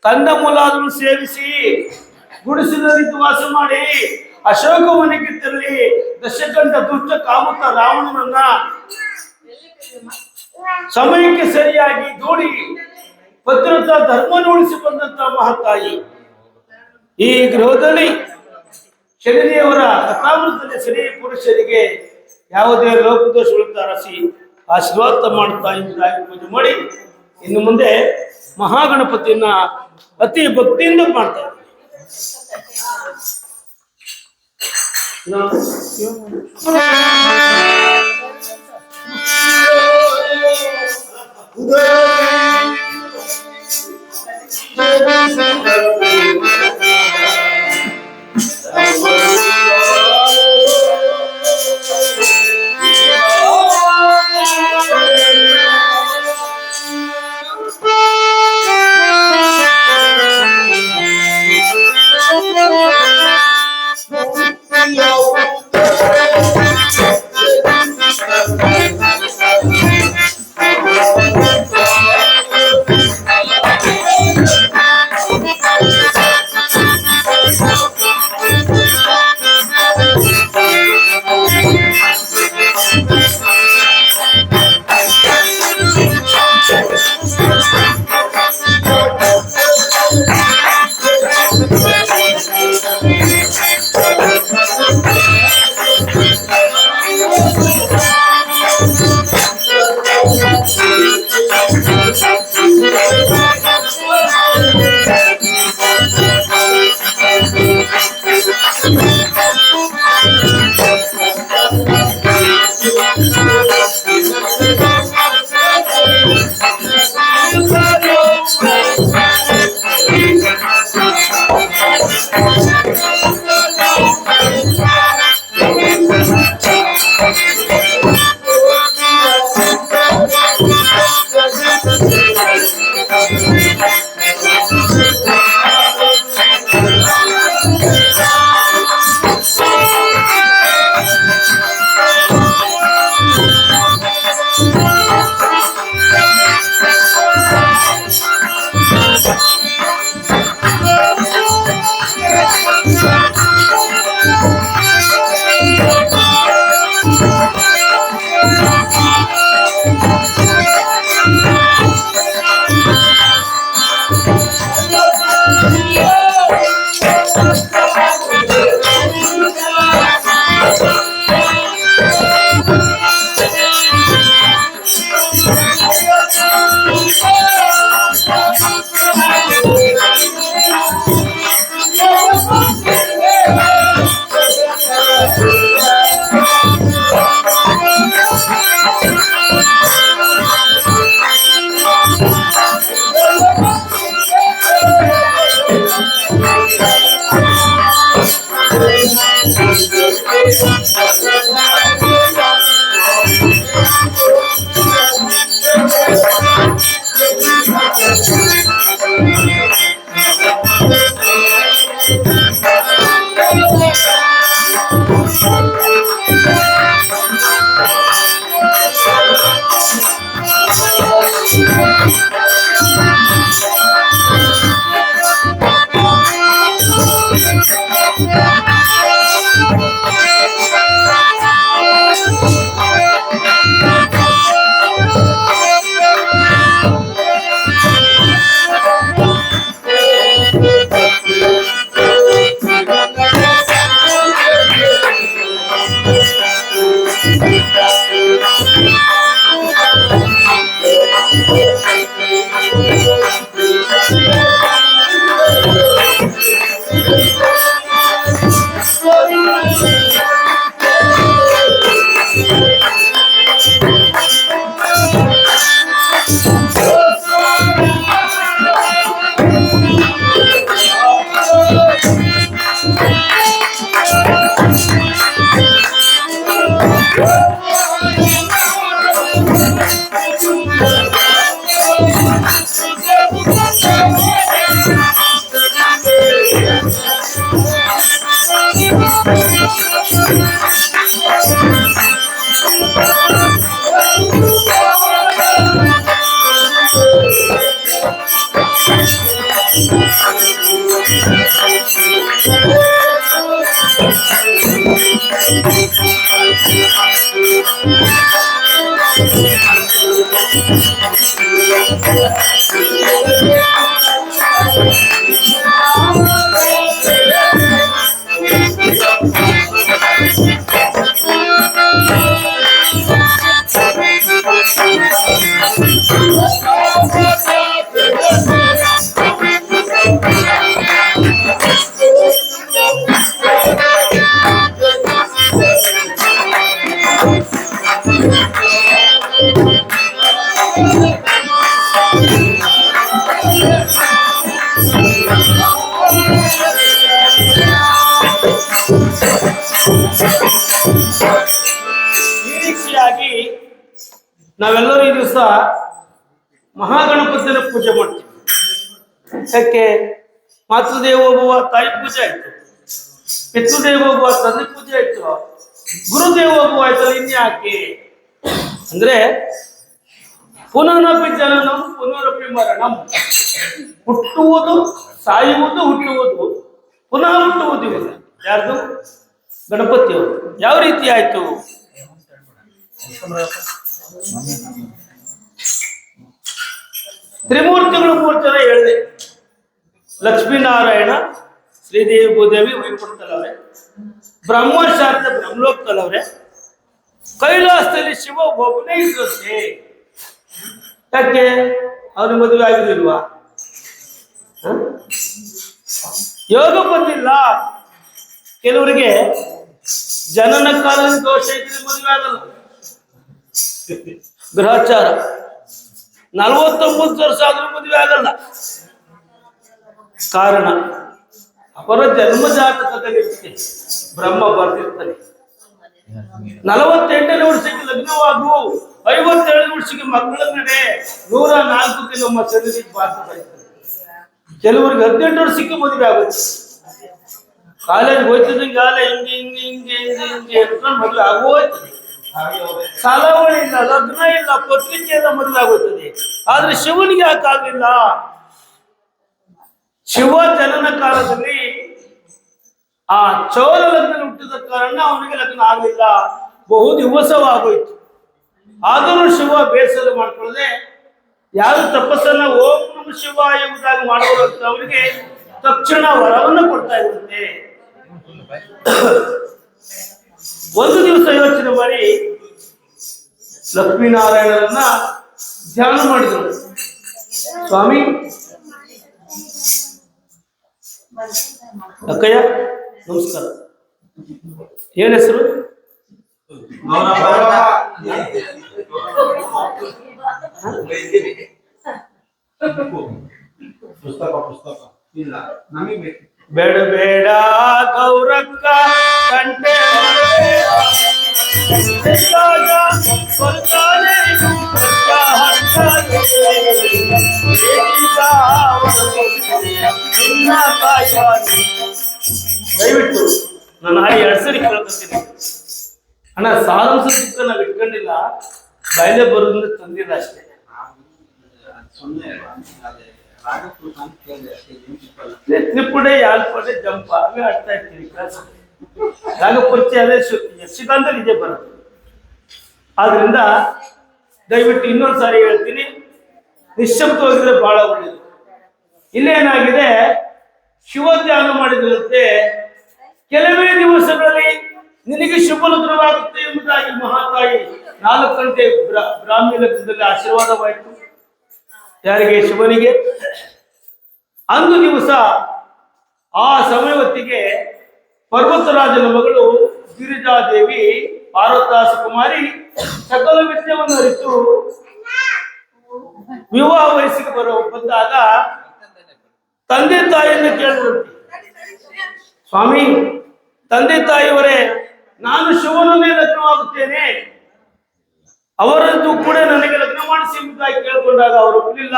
ಕಂದಮೂಲಾದರೂ ಸೇವಿಸಿ ಗುಡಿಸಿದ ವಾಸ ಮಾಡಿ ಅಶೋಕವನಕ್ಕೆ ತೆರಳಿ ದಶಕಂಠ ದುಷ್ಟ ಕಾಮುಕ ರಾವಣನನ್ನ ಸಮಯಕ್ಕೆ ಸರಿಯಾಗಿ ದೂಡಿ ಭದ್ರತಾ ಧರ್ಮ ಉಳಿಸಿ ಬಂದಂತ ಮಹಾತಾಯಿ ಈ ಗೃಹದಲ್ಲಿ ಶನಿದೇವರ ಕಥಾಮೃತದಲ್ಲಿ ಶನಿ ಪುರುಷರಿಗೆ ಯಾವುದೇ ಲೋಪದೋಷಗಳು ಅರಸಿ ಆಶೀರ್ವಾದ ಮಾಡುತ್ತಾ ಎಂಬುದಾಗಿ ಪೂಜೆ ಮಾಡಿ ಇನ್ನು ಮುಂದೆ ಮಹಾಗಣಪತಿಯನ್ನ ಅತಿ ಭಕ್ತಿಯಿಂದ ಮಾಡ್ತಾರೆ. ಈ ರೀತಿಯಾಗಿ ನಾವೆಲ್ಲರೂ ಈ ದಿವಸ ಮಹಾಗಣಪತಿಯ ಪೂಜೆ ಮಾಡ್ತೀವಿ. ಯಾಕೆ? ಮಾತೃದೇವೋಭವ ತಾಯಿ ಪೂಜೆ ಆಯ್ತು, ಪಿತೃದೇವೋಭವ ತಂದೆ ಪೂಜೆ ಆಯ್ತು, ಗುರುದೇವೋಭವ ಆಯ್ತು. ಇನ್ಯಾಕೆ ಅಂದ್ರೆ ಪುನರಪಿ ಜನನಂ ಪುನರಪಿ ಮರಣಂ, ಹುಟ್ಟುವುದು ಸಾಯುವುದು, ಹುಟ್ಟುವುದು ಪುನಃ ಹುಟ್ಟುವುದಿಲ್ಲ. ಯಾರ್ದು? ಗಣಪತಿಯವರು. ಯಾವ ರೀತಿ ಆಯ್ತು? ತ್ರಿಮೂರ್ತಿಗಳು 3 ಜನ ಹೇಳಿದೆ. ಲಕ್ಷ್ಮೀನಾರಾಯಣ, ಶ್ರೀದೇವಿ ಭೂದೇವಿ ವೈಕುಂಠದಲ್ಲವ್ರೆ, ಬ್ರಹ್ಮಶಾಸ್ತ್ರ ಬ್ರಹ್ಮಲೋಕದಲ್ಲವ್ರೆ, ಕೈಲಾಸದಲ್ಲಿ ಶಿವ ಒಬ್ಬನೇ ಇರುತ್ತೆ. ಯಾಕೆ? ಅವನ ಮದುವೆ ಆಗಿರ್ಲಿಲ್ವಾ? ಯೋಗ ಬಂದಿಲ್ಲ. ಕೆಲವರಿಗೆ ಜನನ ಕಾಲದ ದೋಷ ಇದ್ರೆ ಮದುವೆ ಆಗಲ್ಲ. ಗ್ರಹಚಾರ 49 ವರ್ಷ ಆದ್ರೂ ಮದುವೆ ಆಗಲ್ಲ. ಕಾರಣ ಅವರ ಜನ್ಮ ಜಾತಕದಲ್ಲಿ ಬ್ರಹ್ಮ ಬರ್ದಿರ್ತಾನೆ. 48ನೇ ವರ್ಷಕ್ಕೆ ಲಗ್ನವಾಗು, 57ನೇ ವರ್ಷಕ್ಕೆ ಮಕ್ಕಳ ನಡೆ, 104 ನಮ್ಮ ಶರೀರಕ್ಕೆ ಬಾರ್ತದೆ. ಕೆಲವರಿಗೆ 18 ವರ್ಷಕ್ಕೆ ಮದುವೆ ಆಗುತ್ತೆ. ಕಾಲೇಜ್ ಹೋಯ್ತಿದ್ದಂಗಾಲ ಹಿಂಗೆ ಹಿಂಗೆ ಹಿಂಗೆ ಹಿಂಗೆ ಹಿಂಗೆ ಹೇಳ್ಕೊಂಡು ಮದುವೆ ಆಗೋಯ್ತದೆ. ಸಾಲವಳಿ ಇಲ್ಲ, ಲಗ್ನ ಇಲ್ಲ, ಪತ್ರಿಕೆ ಎಲ್ಲ ಮದುವೆ ಆಗೋಯ್ತದೆ. ಆದ್ರೆ ಶಿವನಿಗೆ ಯಾಕಾಗಲಿಲ್ಲ? ಶಿವ ಜನನ ಕಾಲದಲ್ಲಿ ಆ ಚೌರ ಲಗ್ನ ಹುಟ್ಟಿದ ಕಾರಣ ಅವನಿಗೆ ಲಗ್ನ ಆಗಲಿಲ್ಲ. ಬಹು ದಿವಸವಾಗೋಯ್ತು. ಆದರೂ ಶಿವ ಬೇಸರ ಮಾಡ್ಕೊಳ್ಳದೆ ಯಾರು ತಪಸ್ಸನ್ನ ಓಂ ನಮ ಶಿವಾಯ ಎಂಬುದಾಗಿ ಮಾಡುವಂತ ಅವರಿಗೆ ತಕ್ಷಣ ವರವನ್ನು ಕೊಡ್ತಾ ಇರುತ್ತೆ. ಒಂದು ದಿವಸ ಯೋಚನೆ ಮಾಡಿ ಲಕ್ಷ್ಮೀನಾರಾಯಣರನ್ನ ಧ್ಯಾನ ಮಾಡಿದರು. ಸ್ವಾಮಿ, ಅಕ್ಕಯ್ಯ ನಮಸ್ಕಾರ. ಏನ್ ಹೆಸರು? ಬೇಡ ಬೇಡ ಗೌರಕ್ಕ ಕಂಟೆ ದಯವಿಟ್ಟು ನಾನು ಎರಡು ಸರಿ ಕೇಳ್ಕೊತೀನಿ ಅಣ್ಣ. ಸಾರಾಂಶ ದುಃಖ ನಾವು ಇಟ್ಕೊಂಡಿಲ್ಲ, ಬಾಯ್ಲೆ ಬರೋದ್ರಿಂದ ತಂದಿಲ್ಲ ಅಷ್ಟೇ. ತ್ರಿಪುಡೆ ಯಾಲ್ಪಡೆ ಜಂಪ ಅವೇ ಆಡ್ತಾ ಇರ್ತೀವಿ ಕೆಲಸ. ರಾಗಪರಿಚಯ ಅದೇ ಯಕ್ಷಗಾನದಲ್ಲಿ ಇದೆ ಬರೋದು. ಆದ್ರಿಂದ ದಯವಿಟ್ಟು ಇನ್ನೊಂದು ಸಾರಿ ಹೇಳ್ತೀನಿ, ನಿಶ್ಶಬ್ದವಾಗಿದ್ರೆ ಬಹಳ ಒಳ್ಳೆಯದು. ಇಲ್ಲೇನಾಗಿದೆ, ಶಿವ ಧ್ಯಾನ ಮಾಡಿದಂತೆ ಕೆಲವೇ ದಿವಸಗಳಲ್ಲಿ ನಿನಗೆ ಶುಭ ಲಗ್ನವಾಗುತ್ತೆ ಎಂಬುದಾಗಿ ಮಹಾತಾಯಿ 4 ಗಂಟೆ ಬ್ರಾಹ್ಮಿ ಲಗ್ನದಲ್ಲಿ ಆಶೀರ್ವಾದವಾಯಿತು. ಯಾರಿಗೆ? ಶಿವನಿಗೆ. ಅಂದು ದಿವಸ ಆ ಸಮಯ ಹೊತ್ತಿಗೆ ಪರ್ವತರಾಜನ ಮಗಳು ಗಿರಿಜಾದೇವಿ ಪಾರ್ವತಾಸ ಕುಮಾರಿ ಸಕಲ ವಿದ್ಯೆಯನ್ನು ಅರಿತು ವಿವಾಹ ವಯಸ್ಸಿಗೆ ಬಂದಾಗ ತಂದೆ ತಾಯಿಯನ್ನು ಕೇಳಿದಂತೆ, ಸ್ವಾಮಿ ತಂದೆ ತಾಯಿಯವರೇ, ನಾನು ಶಿವನನ್ನೇ ಲಗ್ನವಾಗುತ್ತೇನೆ, ಅವರದ್ದು ಕೂಡ ನನಗೆ ಲಗ್ನ ಮಾಡಿಸಿ ಎಂಬುದಾಗಿ ಕೇಳಿಕೊಂಡಾಗ ಅವರು ಒಪ್ಪಲಿಲ್ಲ.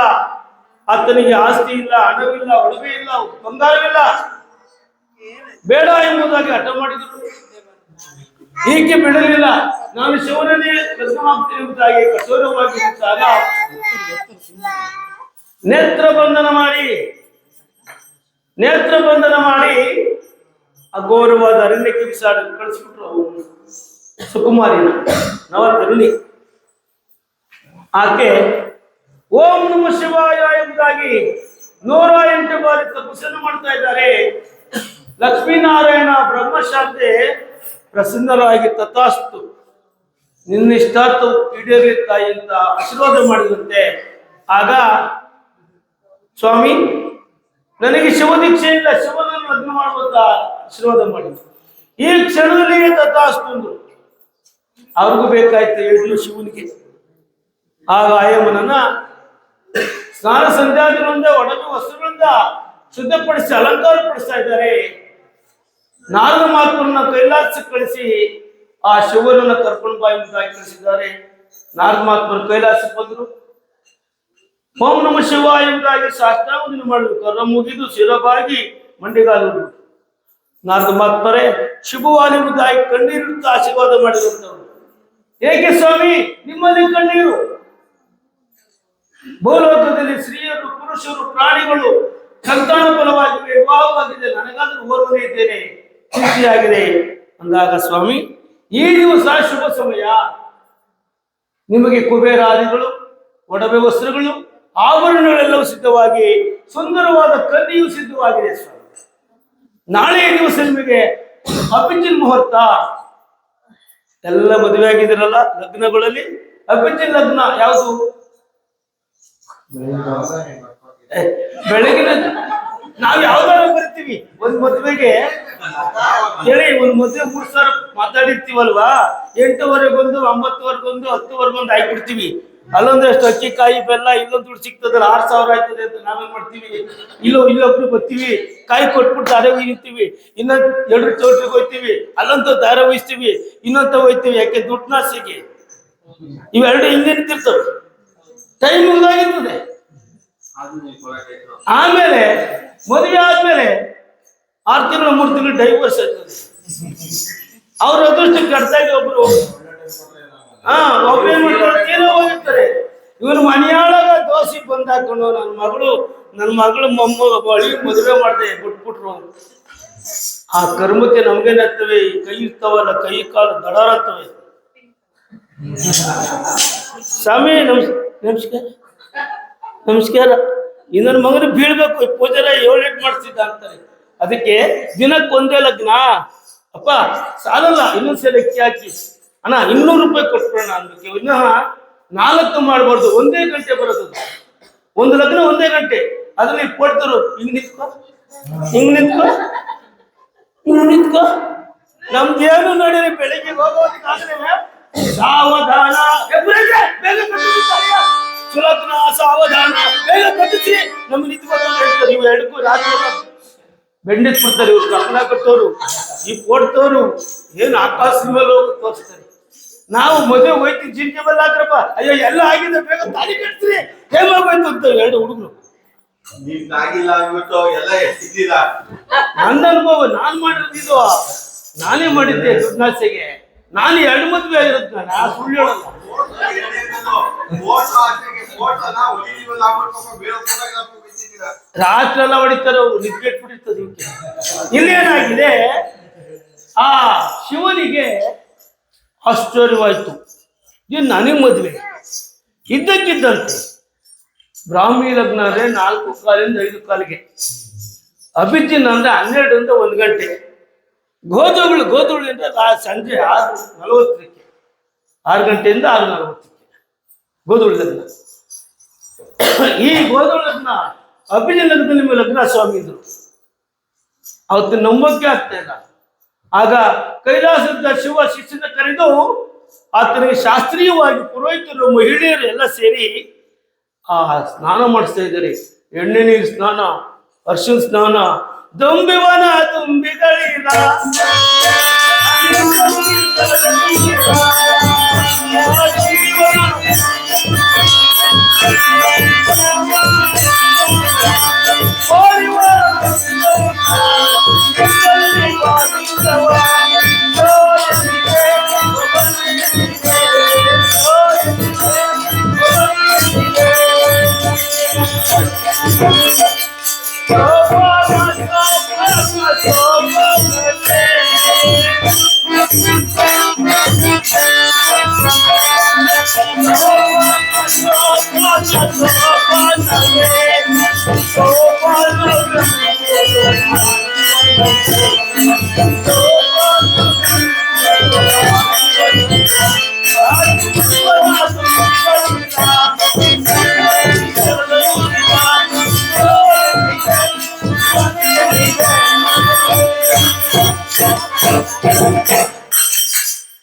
ಆತನಿಗೆ ಆಸ್ತಿ ಇಲ್ಲ, ಹಣವಿಲ್ಲ, ಒಡವೆ ಇಲ್ಲ, ಬಂಗಾರವಿಲ್ಲ, ಬೇಡ ಎಂಬುದಾಗಿ ಹಠ ಮಾಡಿದರು. ಹೀಗೆ ಬಿಡಲಿಲ್ಲ, ನಾನು ಶಿವನನ್ನೇ ಲಗ್ನವಾಗ್ತೇನೆ ಎಂಬುದಾಗಿ ಕಠೋರವಾಗಿ ಇದ್ದಾಗ ನೇತ್ರ ಬಂಧನ ಮಾಡಿ ಅಘೋರವಾದ ಅರಣ್ಯಕ್ಕೆ ಬಿಸಾಡಿ ಕಳಿಸ್ಬಿಟ್ರು ಸುಕುಮಾರಿನ ನವ ತರುಣಿ. ಆಕೆ ಓಂ ನಮ ಶಿವಾಯ ಎಂಬುದಾಗಿ 108 ಬಾರಿ ತಪಸ್ಸನ್ನು ಮಾಡ್ತಾ ಇದ್ದಾರೆ. ಲಕ್ಷ್ಮೀನಾರಾಯಣ ಬ್ರಹ್ಮಶಾಂತೆ ಪ್ರಸನ್ನರಾಗಿ ತಥಾಸ್ತು ನಿನ್ನಿಷ್ಟಾರ್ಥ ಈಡೇರಲಿ ತಾಯಿ ಅಂತ ಆಶೀರ್ವಾದ ಮಾಡಿದಂತೆ. ಆಗ ಸ್ವಾಮಿ ನನಗೆ ಶಿವ ದೀಕ್ಷೆ ಇಲ್ಲ, ಶಿವನನ್ನು ಲಗ್ನ ಮಾಡುವಂತ ಆಶೀರ್ವಾದ ಮಾಡಿದ್ರು. ಈ ಕ್ಷಣದಲ್ಲಿಯೇ ತಥಾಸ್ತು ಅವ್ರಿಗೂ ಬೇಕಾಯ್ತು ಹೇಳಿದ್ರು ಶಿವನಿಗೆ. ಆಗ ಆಯಮ್ಮನನ್ನ ಸ್ನಾನ ಸಂಧ್ಯಾದಿಗಳಿಂದ ಒಡವೆ ವಸ್ತ್ರಗಳಿಂದ ಶುದ್ಧಪಡಿಸಿ ಅಲಂಕಾರ ಪಡಿಸ್ತಾ ಇದ್ದಾರೆ. ನಾರದ ಮಹಾತ್ಮರನ್ನ ಕೈಲಾಸಕ್ಕೆ ಕಳಿಸಿ ಆ ಶಿವನನ್ನ ಕರ್ಕೊಂಡು ಬಾ ಎಂಬುದಾಗಿ ಕಳಿಸಿದ್ದಾರೆ. ನಾರದ ಮಹಾತ್ಮರು ಕೈಲಾಸಕ್ಕೆ ಬಂದರು. ಓಂ ನಮ ಶಿವ ಎಂಬುದಾಗಿ ಸಾಷ್ಟಾಂಗ ಮಾಡಿದ್ರು. ಕರ ಮುಗಿದು ಶಿರಬಾಗಿ ಮಂಡಿಗಾಲು ನಾರದ ಮಹಾತ್ಮರೇ ಶುಭವಾನ್ ಎಂಬುದಾಗಿ ಕಣ್ಣೀರಿಡುತ್ತಾ ಆಶೀರ್ವಾದ ಮಾಡಿರುವಂತವರು. ಏಕೆ ಸ್ವಾಮಿ ನಿಮ್ಮಲ್ಲಿ ಕಣ್ಣೀರು? ಭೂಲೋಕದಲ್ಲಿ ಸ್ತ್ರೀಯರು, ಪುರುಷರು, ಪ್ರಾಣಿಗಳು ಸಂತಾನ ಫಲವಾಗಿವೆ, ವಿವಾಹವಾಗಿದೆ, ನನಗಾದ್ರೂ ಓರ್ವನೇ ಇದ್ದೇನೆ, ಚಿಂತೆಯಾಗಿದೆ ಅಂದಾಗ ಸ್ವಾಮಿ ಈ ದಿವಸ ಶುಭ ಸಮಯ, ನಿಮಗೆ ಕುಬೇರಾದಿಗಳು, ಒಡವೆ ವಸ್ತ್ರಗಳು, ಆಭರಣಗಳೆಲ್ಲವೂ ಸಿದ್ಧವಾಗಿ ಸುಂದರವಾದ ಕನ್ಯೆಯು ಸಿದ್ಧವಾಗಿದೆ ಸ್ವಾಮಿ. ನಾಳೆಯ ದಿವಸ ನಿಮಗೆ ಅಭಿಜಿನ್ ಮುಹೂರ್ತ. ಎಲ್ಲ ಮದುವೆ ಆಗಿದಿರಲ್ಲ ಲಗ್ನಗಳಲ್ಲಿ, ಅಭಿಜಿನ್ ಲಗ್ನ ಯಾವುದು? ಬೆಳಗಿನ ನಾವ್ ಯಾವ್ದಾದ್ರು ಬರ್ತೀವಿ ಒಂದ್ ಮದ್ವೆಗೆ ಹೇಳಿ, ಒಂದ್ ಮದ್ವೆ 3 ಸಾವಿರ ಮಾತಾಡಿರ್ತೀವಲ್ವಾ, 8:15 9:15 10:15 ಹಾಕ್ಬಿಡ್ತೀವಿ. ಅಲ್ಲೊಂದಷ್ಟು ಅಕ್ಕಿ ಕಾಯಿ ಬೆಲ್ಲ, ಇಲ್ಲೊಂದು ದುಡ್ಡು ಸಿಗ್ತದಲ್ಲ 6,000 ಆಯ್ತದೆ ಅಂತ ನಾವೇನ್ ಮಾಡ್ತೀವಿ, ಇಲ್ಲೊಬ್ರು ಬರ್ತೀವಿ, ಕಾಯಿ ಕೊಟ್ಬಿಟ್ಟು ದಾರೆ ಒಯ್ತೀವಿ, ಇನ್ನೊಂದು 2 ಚೌಟ್ರಿಗೆ ಹೋಯ್ತೀವಿ, ಅಲ್ಲೊಂದು ದಾರೆ ವಹಿಸ್ತೀವಿ, ಇನ್ನೊಂದು ಹೋಯ್ತೀವಿ. ಯಾಕೆ? ದುಡ್ನಾಸಿಗೆ ಇವೆರಡು ಹಿಂದೆ ನಿಂತಿರ್ತವೆ, ಟೈಮ್ ಮುಗಿದಾಗಿರ್ತದೆ. ಆಮೇಲೆ ಮದುವೆ ಆದ್ಮೇಲೆ 6 ತಿಂಗಳು 3 ತಿಂಗಳು ಡೈವರ್ಸ್ ಆಗ್ತದೆ. ಅವ್ರ ಅದೃಷ್ಟಕ್ಕೆ ಅರ್ಥಾಗಿ ಒಬ್ರು ಒಬ್ರೇನ್ ಮಾಡ್ತಾರೆ, ತೀರೋ ಹೋಗಿರ್ತಾರೆ. ಇವನು ಮನೆಯಾಳಗ ದೋಸೆ ಬಂದ್ ಹಾಕೊಂಡು ನನ್ನ ಮಗಳು ಬಳಿ ಮದುವೆ ಮಾಡಿದೆ ಬಿಟ್ಬಿಟ್ರು. ಆ ಕರ್ಮಕ್ಕೆ ನಮ್ಗೇನಾಗ್ತವೆ, ಕೈ ಇರ್ತಾವಲ್ಲ, ಕೈ ಕಾಲು ದಡಾರತ್ತವೆ. ಸ್ವಾಮಿ ನಮಸ್ಕಾರ ನಮಸ್ಕಾರ. ಇನ್ನೊಂದು ಮಗನ ಬೀಳ್ಬೇಕು, ಪೂಜಾರ 7 ಮಾಡಿಸ್ತಿದ್ದ ಅಂತಾರೆ. ಅದಕ್ಕೆ ದಿನಕ್ಕೊಂದೇ ಲಗ್ನ ಅಪ್ಪ ಸಾಲಲ್ಲ, ಇನ್ನೊಂದ್ಸಲ ಅಕ್ಕಿ ಹಾಕಿ ಅಣ್ಣ 200 ರೂಪಾಯಿ ಕೊಟ್ಬಿಡೋಣ ಅನ್ಬೇಕು. ಇನ್ನ 4 ಮಾಡಬಾರ್ದು, 1 ಗಂಟೆ ಬರೋದು. ಒಂದು ಲಗ್ನ 1 ಗಂಟೆ, ಅದನ್ನ ಕೊಡ್ತರು. ಹಿಂಗ್ ನಿಂತ್ಕೋ ನಮ್ದೇನು ನೋಡಿರಿ, ಬೆಳಿಗ್ಗೆ ಹೋಗೋದಕ್ಕಾಗಲೇ ಸಾವಧಾನ, ಸುಲಗ್ನ ಸಾವಧಾನ, ಬೇಗ ಕಟ್ಟಿಸಿ ನಮ್ಗೆ ನಿಂತ್ಕೊಂಡು ಹೇಳ್ತಾರೆ. ಇವು ಎರಡಕ್ಕೂ ರಾತ್ರಿ ಬೆಂಡಿಸ್ಬಿಡ್ತಾರೆ. ಇವ್ರು ಕಪ್ಪಳ ಕಟ್ಟೋರು, ಈ ಕೊಡ್ತವ್ರು ಏನು ಆಕಾಶ ಮೇಲೆ ಹೋಗಿ ತೋರಿಸ್ತಾರೆ. ನಾವು ಮದುವೆ ಹೋಯ್ತೀವಿ, ಜಿಂಕೆ ಮೇಲೆ ಹಾಕ್ರಪ್ಪ, ಅಯ್ಯೋ ಎಲ್ಲ ಆಗಿದೆ, ಬೇಗ ತಾಳಿ ಕಟ್ತೀರಿ, ಹೇಮಾಗೋಯ್ತು ಅಂತ 2 ಹುಡುಗರು ನಿಮ್ಗಾಗಿಲ್ಲ ಅಂದ್ಬಿಟ್ಟು ಎಲ್ಲ ಎಷ್ಟಿದ್ದೀರಾ? ನನ್ನ ಅನುಭವ ನಾನ್ ಮಾಡಿರೋದು ನಾನೇ ಮಾಡಿದ್ದೆ ದುಡ್ನಾಸೆಗೆ. ನಾನು 2 ಮದ್ವೆ ಆಗಿರೋದು ನಾನು ಸುಳ್ಳು ಹೇಳಲ್ಲ. ರಾತ್ರಿ ಎಲ್ಲ ಹೊಡಿತಾರೆ ಅವ್ರು, ನಿದ್ದೆ ಬಿಟ್ಟಿರ್ತದೆ ಇವಕ್ಕೆ. ಇಲ್ಲೇನಾಗಿದೆ, ಆ ಶಿವನಿಗೆ ಆಶ್ಚರ್ಯವಾಯ್ತು, ಇದು ನನಗೆ ಮದುವೆ. ಇದ್ದಕ್ಕಿದ್ದಂತೆ ಬ್ರಾಹ್ಮಿ ಲಗ್ನ ಅಂದ್ರೆ 4 ಕಾಲಿಂದ 5 ಕಾಲಿಗೆ, ಅಭಿಜಿನ್ ಅಂದ್ರೆ 12 ಇಂದ 1 ಗಂಟೆ, ಗೋಧುಳಿ ಅಂದ್ರೆ ಸಂಜೆ 6:40, 6 ಗಂಟೆಯಿಂದ 6:40 ಗೋಧುಳಿ ಲಗ್ನ. ಈ ಗೋಧುಳಿ ಲಗ್ನ ಅಭಿಜಿನ್ ಲಗ್ನ ನಿಮ್ಮ ಲಗ್ನ ಸ್ವಾಮಿ ಇದ್ರು. ಅವತ್ತು ನಂಬಕ್ಕೆ ಆಗ್ತಾ ಇಲ್ಲ. ಆಗ ಕೈಲಾಸದ ಶಿವ ಶಿಷ್ಯನ ಕರೆದು ಆತನಿಗೆ ಶಾಸ್ತ್ರೀಯವಾಗಿ ಪುರೋಹಿತರು ಮಹಿಳೆಯರು ಎಲ್ಲ ಸೇರಿ ಆ ಸ್ನಾನ ಮಾಡಿಸ್ತಾ ಇದ್ದಾರೆ. ಎಣ್ಣೆ ನೀರು ಸ್ನಾನ, ಅರ್ಶಿನ ಸ್ನಾನ, ದಂಬಿವನ ತುಂಬಿಗಳಿಲ್ಲ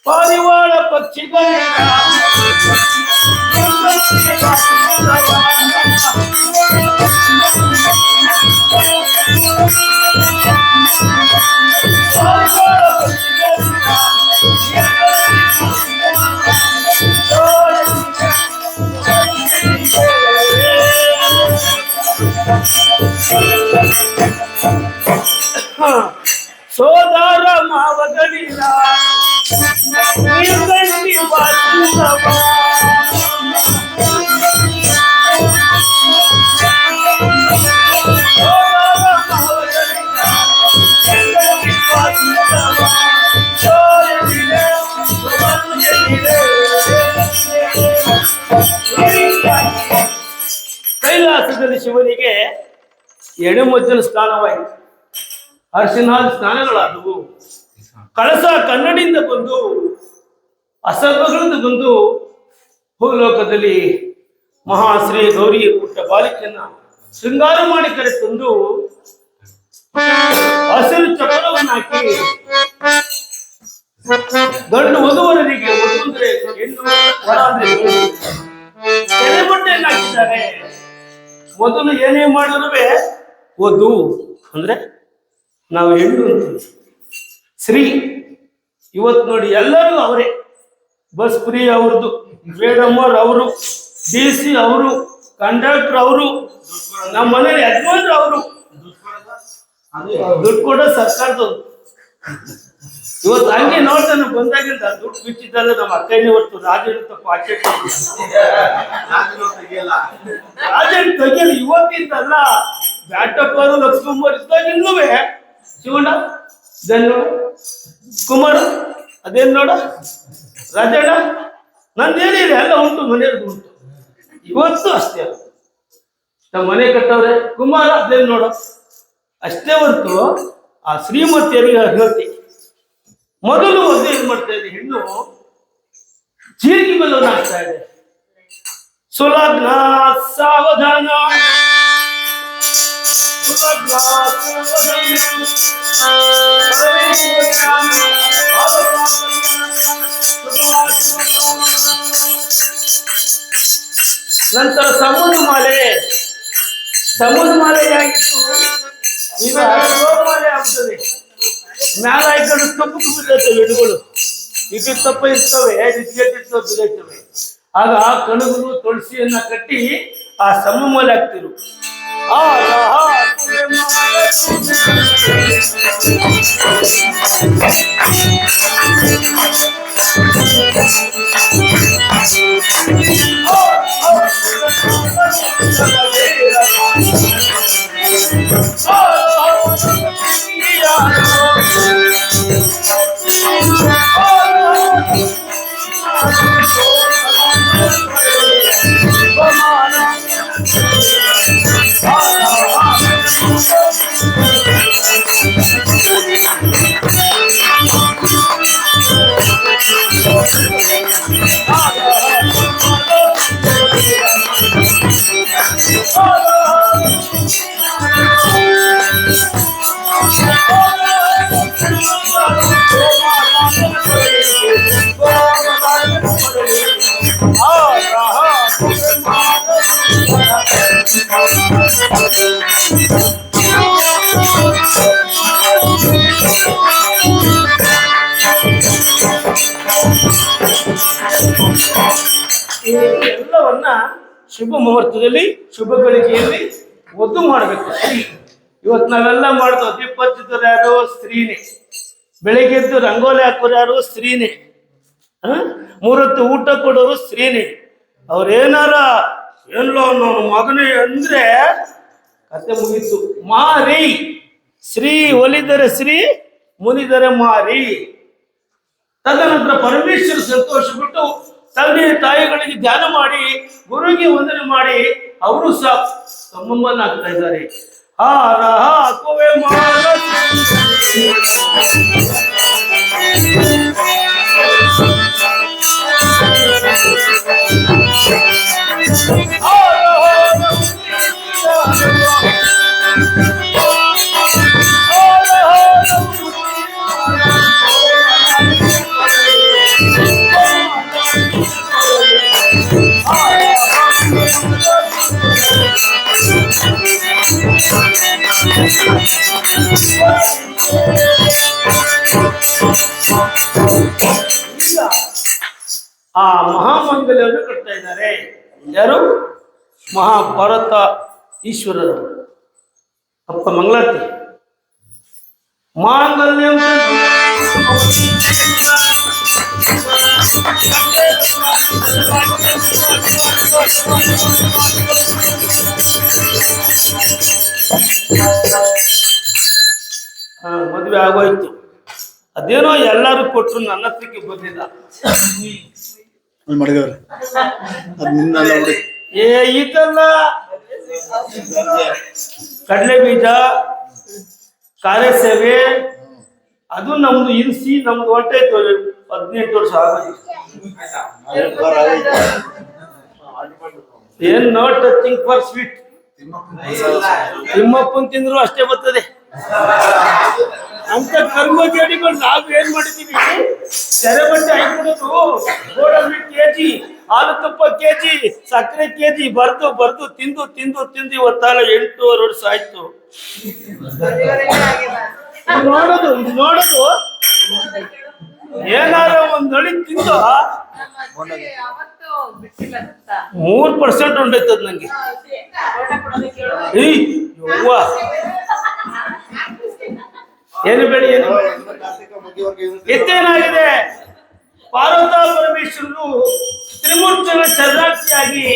ಪಾರಿವಾಳ ಪಕ್ಷಿಗಳಿಂದ ಸೋದರ ಮಾವಗಳಿಲ್ಲ ಕೈಲಾಸದಲ್ಲಿ ಶಿವನಿಗೆ ಎಡೆಮಜ್ಜನ ಸ್ನಾನವಾಯಿತು. ಅರ್ಶಿನಾದ ಸ್ನಾನಗಳಾದವು. ಕಳಸ ಕನ್ನಡಿಯಿಂದ ಬಂದು ಅಸರ್ವಗಳಿಂದ ಬಂದು ಭೂಲೋಕದಲ್ಲಿ ಮಹಾಶ್ರೀ ಗೌರಿ ಪುಟ್ಟ ಬಾಲಿಕೆಯನ್ನ ಶೃಂಗಾರ ಮಾಡಿ ಕರೆತಂದು ಹಸಿರು ಚಪ್ಪರವನ್ನು ಹಾಕಿ ಗಂಡು ವಧುವರರಿಗೆ ಅಂದ್ರೆ ಹೆಣ್ಣು ವರ ಅಂದ್ರೆ ಕೆರೆ ಬಟ್ಟೆಯನ್ನು ಹಾಕಿದ್ದಾರೆ. ಮೊದಲು ಏನೇ ಮಾಡಿರುವೆ ವಧು ಅಂದ್ರೆ ನಾವು ಹೆಣ್ಣು ಅಂತೀವಿ, ಶ್ರೀ. ಇವತ್ತು ನೋಡಿ ಎಲ್ಲರೂ ಅವರೇ, ಬಸ್ ಫ್ರೀ ಅವ್ರದ್ದು, ಮೇಡಮ್ಮರ್ ಅವರು, DC ಅವರು, ಕಂಡಕ್ಟರ್ ಅವರು, ನಮ್ಮ ಮನೇಲಿ ಯಜಮಾನ್ರು ಅವರು, ದುಡ್ಡು ಕೊಡೋ ಸರ್ಕಾರದವ್ರು. ಇವತ್ತು ಹಂಗೆ ನೋಡ್ತಾನೆ ಬಂದಾಗಿಂದ ದುಡ್ಡು ಬಿಚ್ಚಿದ್ದಲ್ಲ ನಮ್ಮ ಅಕ್ಕನೇ ಹೊರ್ತು ರಾಜನ ಪಾಕೆಟ್ ರಾಜನ್ ತೆಗಿಯಲ್ಲ. ಇವತ್ತಿಂದಲ್ಲ, ಬ್ಯಾಟಪ್ಪರು ಲಕ್ಷ್ಮಮ್ಮರು ಇದ್ದಾಗಿಂದೂ ಶಿವಣ್ಣ ಅದೇನ್ ನೋಡ, ಕುಮಾರ ಅದೇನ್ ನೋಡ, ರಾಜಣ್ಣ ನಂದೇನಿದೆ ಎಲ್ಲ ಉಂಟು, ಮನೆಯವ್ರದ್ದು ಉಂಟು. ಇವತ್ತು ಅಷ್ಟೇ ನಮ್ಮ ಮನೆ ಕಟ್ಟವ್ರೆ, ಕುಮಾರ ಅದೇನ್ ನೋಡ ಅಷ್ಟೇ ಹೊರ್ತು ಆ ಶ್ರೀಮತಿಯರಿಗೆ ಹೇಳ್ತಿ. ಮೊದಲು ಒಂದು ಏನ್ ಮಾಡ್ತಾ ಇದೆ, ಹೆಣ್ಣು ಜೀರಿಗೆ ಬೆಲ್ಲವನ್ನು ಹಾಕ್ತಾ ಇದೆ. ಸುಲಗ್ನ ಸಾವಧಾನ, ನಂತರ ಸಮುದ್ರ ಮಾಲೆಯಾಗಿತ್ತು. ಈಗ ಮಾಲೆ ಆಗ್ತದೆ. ಮ್ಯಾಲ ಹಾಕೊಂಡು ತಪ್ಪು ಬಿದ್ದೈತೆ ಹೆಣ್ಣುಗಳು, ಇದು ತಪ್ಪ ಇರ್ತವೆ, ಬಿದ್ದೈತವೆ. ಆಗ ಕಣಗುಲು ತುಳಸಿಯನ್ನ ಕಟ್ಟಿ ಆ ಸಮಮಾಲೆ ಹಾಕ್ತಿರು. ಎಲ್ಲವನ್ನ ಶುಭ ಮುಹೂರ್ತದಲ್ಲಿ ಶುಭ ಗಳಿಗೆಯಲ್ಲಿ ಒದ್ದು ಮಾಡಬೇಕು. ಇವತ್ತು ನಾವೆಲ್ಲ ಮಾಡ್ತೇವೆ. ದೀಪ ಹಚ್ಚಿದ್ರು ಯಾರು? ಸ್ತ್ರೀನೇ. ಬೆಳಿಗ್ಗೆ ಎದ್ದು ರಂಗೋಲಿ ಹಾಕೋರು ಯಾರು? ಸ್ತ್ರೀನೇ. ಮೂರೊತ್ತು ಊಟ ಕೊಡೋರು ಸ್ತ್ರೀನೇ. ಅವ್ರೇನಾರ ಎಲ್ಲೋ ನನ್ನ ಮಗನೇ ಅಂದ್ರೆ ಕತೆ ಮುಗೀತು. ಮಾರಿ ಶ್ರೀ ಒಲಿದರೆ ಶ್ರೀ ಮುನಿದರೆ ಮಾರಿ. ತದನಂತರ ಪರಮೇಶ್ವರ ಸಂತೋಷಪಟ್ಟು ತಂದೆ ತಾಯಿಗಳಿಗೆ ಧ್ಯಾನ ಮಾಡಿ ಗುರುವಿಗೆ ವಂದನೆ ಮಾಡಿ ಅವರು ಸಹ ತಮ್ಮಮ್ಮನಾಗ್ತಾ ಇದ್ದಾರೆ. ಹಾರ ಹಾಕುವೆ ಈಗ ಆ ಮಹಾಮಂಗಲ್ಯವನ್ನು ಕಟ್ತಾ ಇದ್ದಾರೆ. ಯಾರು? ಮಹಾಭಾರತ ಈಶ್ವರರು ಅಪ್ಪ ಮಂಗಳಾರತಿ. ಮಾಂಗಲ್ಯ ಮದುವೆ ಆಗೋಯ್ತು. ಅದೇನೋ ಎಲ್ಲರೂ ಕೊಟ್ರು, ನನ್ನ ಹತ್ರಕ್ಕೆ ಬಂದಿಲ್ಲ. ಇದಲ್ಲ ಕಡಲೆ ಬೀಜ ಕಾರ್ಯ ಸೇವೆ ಅದು ನಮ್ದು ಇರಿಸಿ ನಮ್ದು ಹೊಟ್ಟೆ 18 ವರ್ಷ ಆಗೋಯ್ತು. ಏನ್ ನೋ ಟಚಿಂಗ್ ಫಾರ್ ಸ್ವೀಟ್. ತಿಮ್ಮಪ್ಪನ್ ತಿಂದ್ರು ಅಷ್ಟೇ ಬರ್ತದೆ ಅಂತ ಕರ್ಮಚಾರಿಗಳು ನಾವು ಏನ್ ಮಾಡಿದೀವಿ? ಸೆರೆ ಬಟ್ಟೆ ಹಾಕಿಬಿಡೋದು, ಗೋಡಂಬಿ ಕೆಜಿ, ಹಾಲು ತುಪ್ಪ ಕೆಜಿ, ಸಕ್ಕರೆ ಕೆಜಿ ಬರ್ದು ಬರ್ದು ತಿಂದು ತಿಂದು ತಿಂದು ಇವತ್ತಾಲ 8.5 ವರ್ಷ ಆಯ್ತು. ನೋಡೋದು ಇದು ನೋಡೋದು ಏನಾರ ಒಂದ್ ಹಳಿ ತಿಂದು 3% ಉಂಡೈತದ ನಂಗೆ. ಏನು ಬೇಡ ಏನು ಎತ್ತೇನಾಗಿದೆ? ಪಾರ್ವತ ಪರಮೇಶ್ವರರು ತ್ರಿಮೂರ್ತಿಗಳ ಶರಣಾರ್ಥಿಯಾಗಿ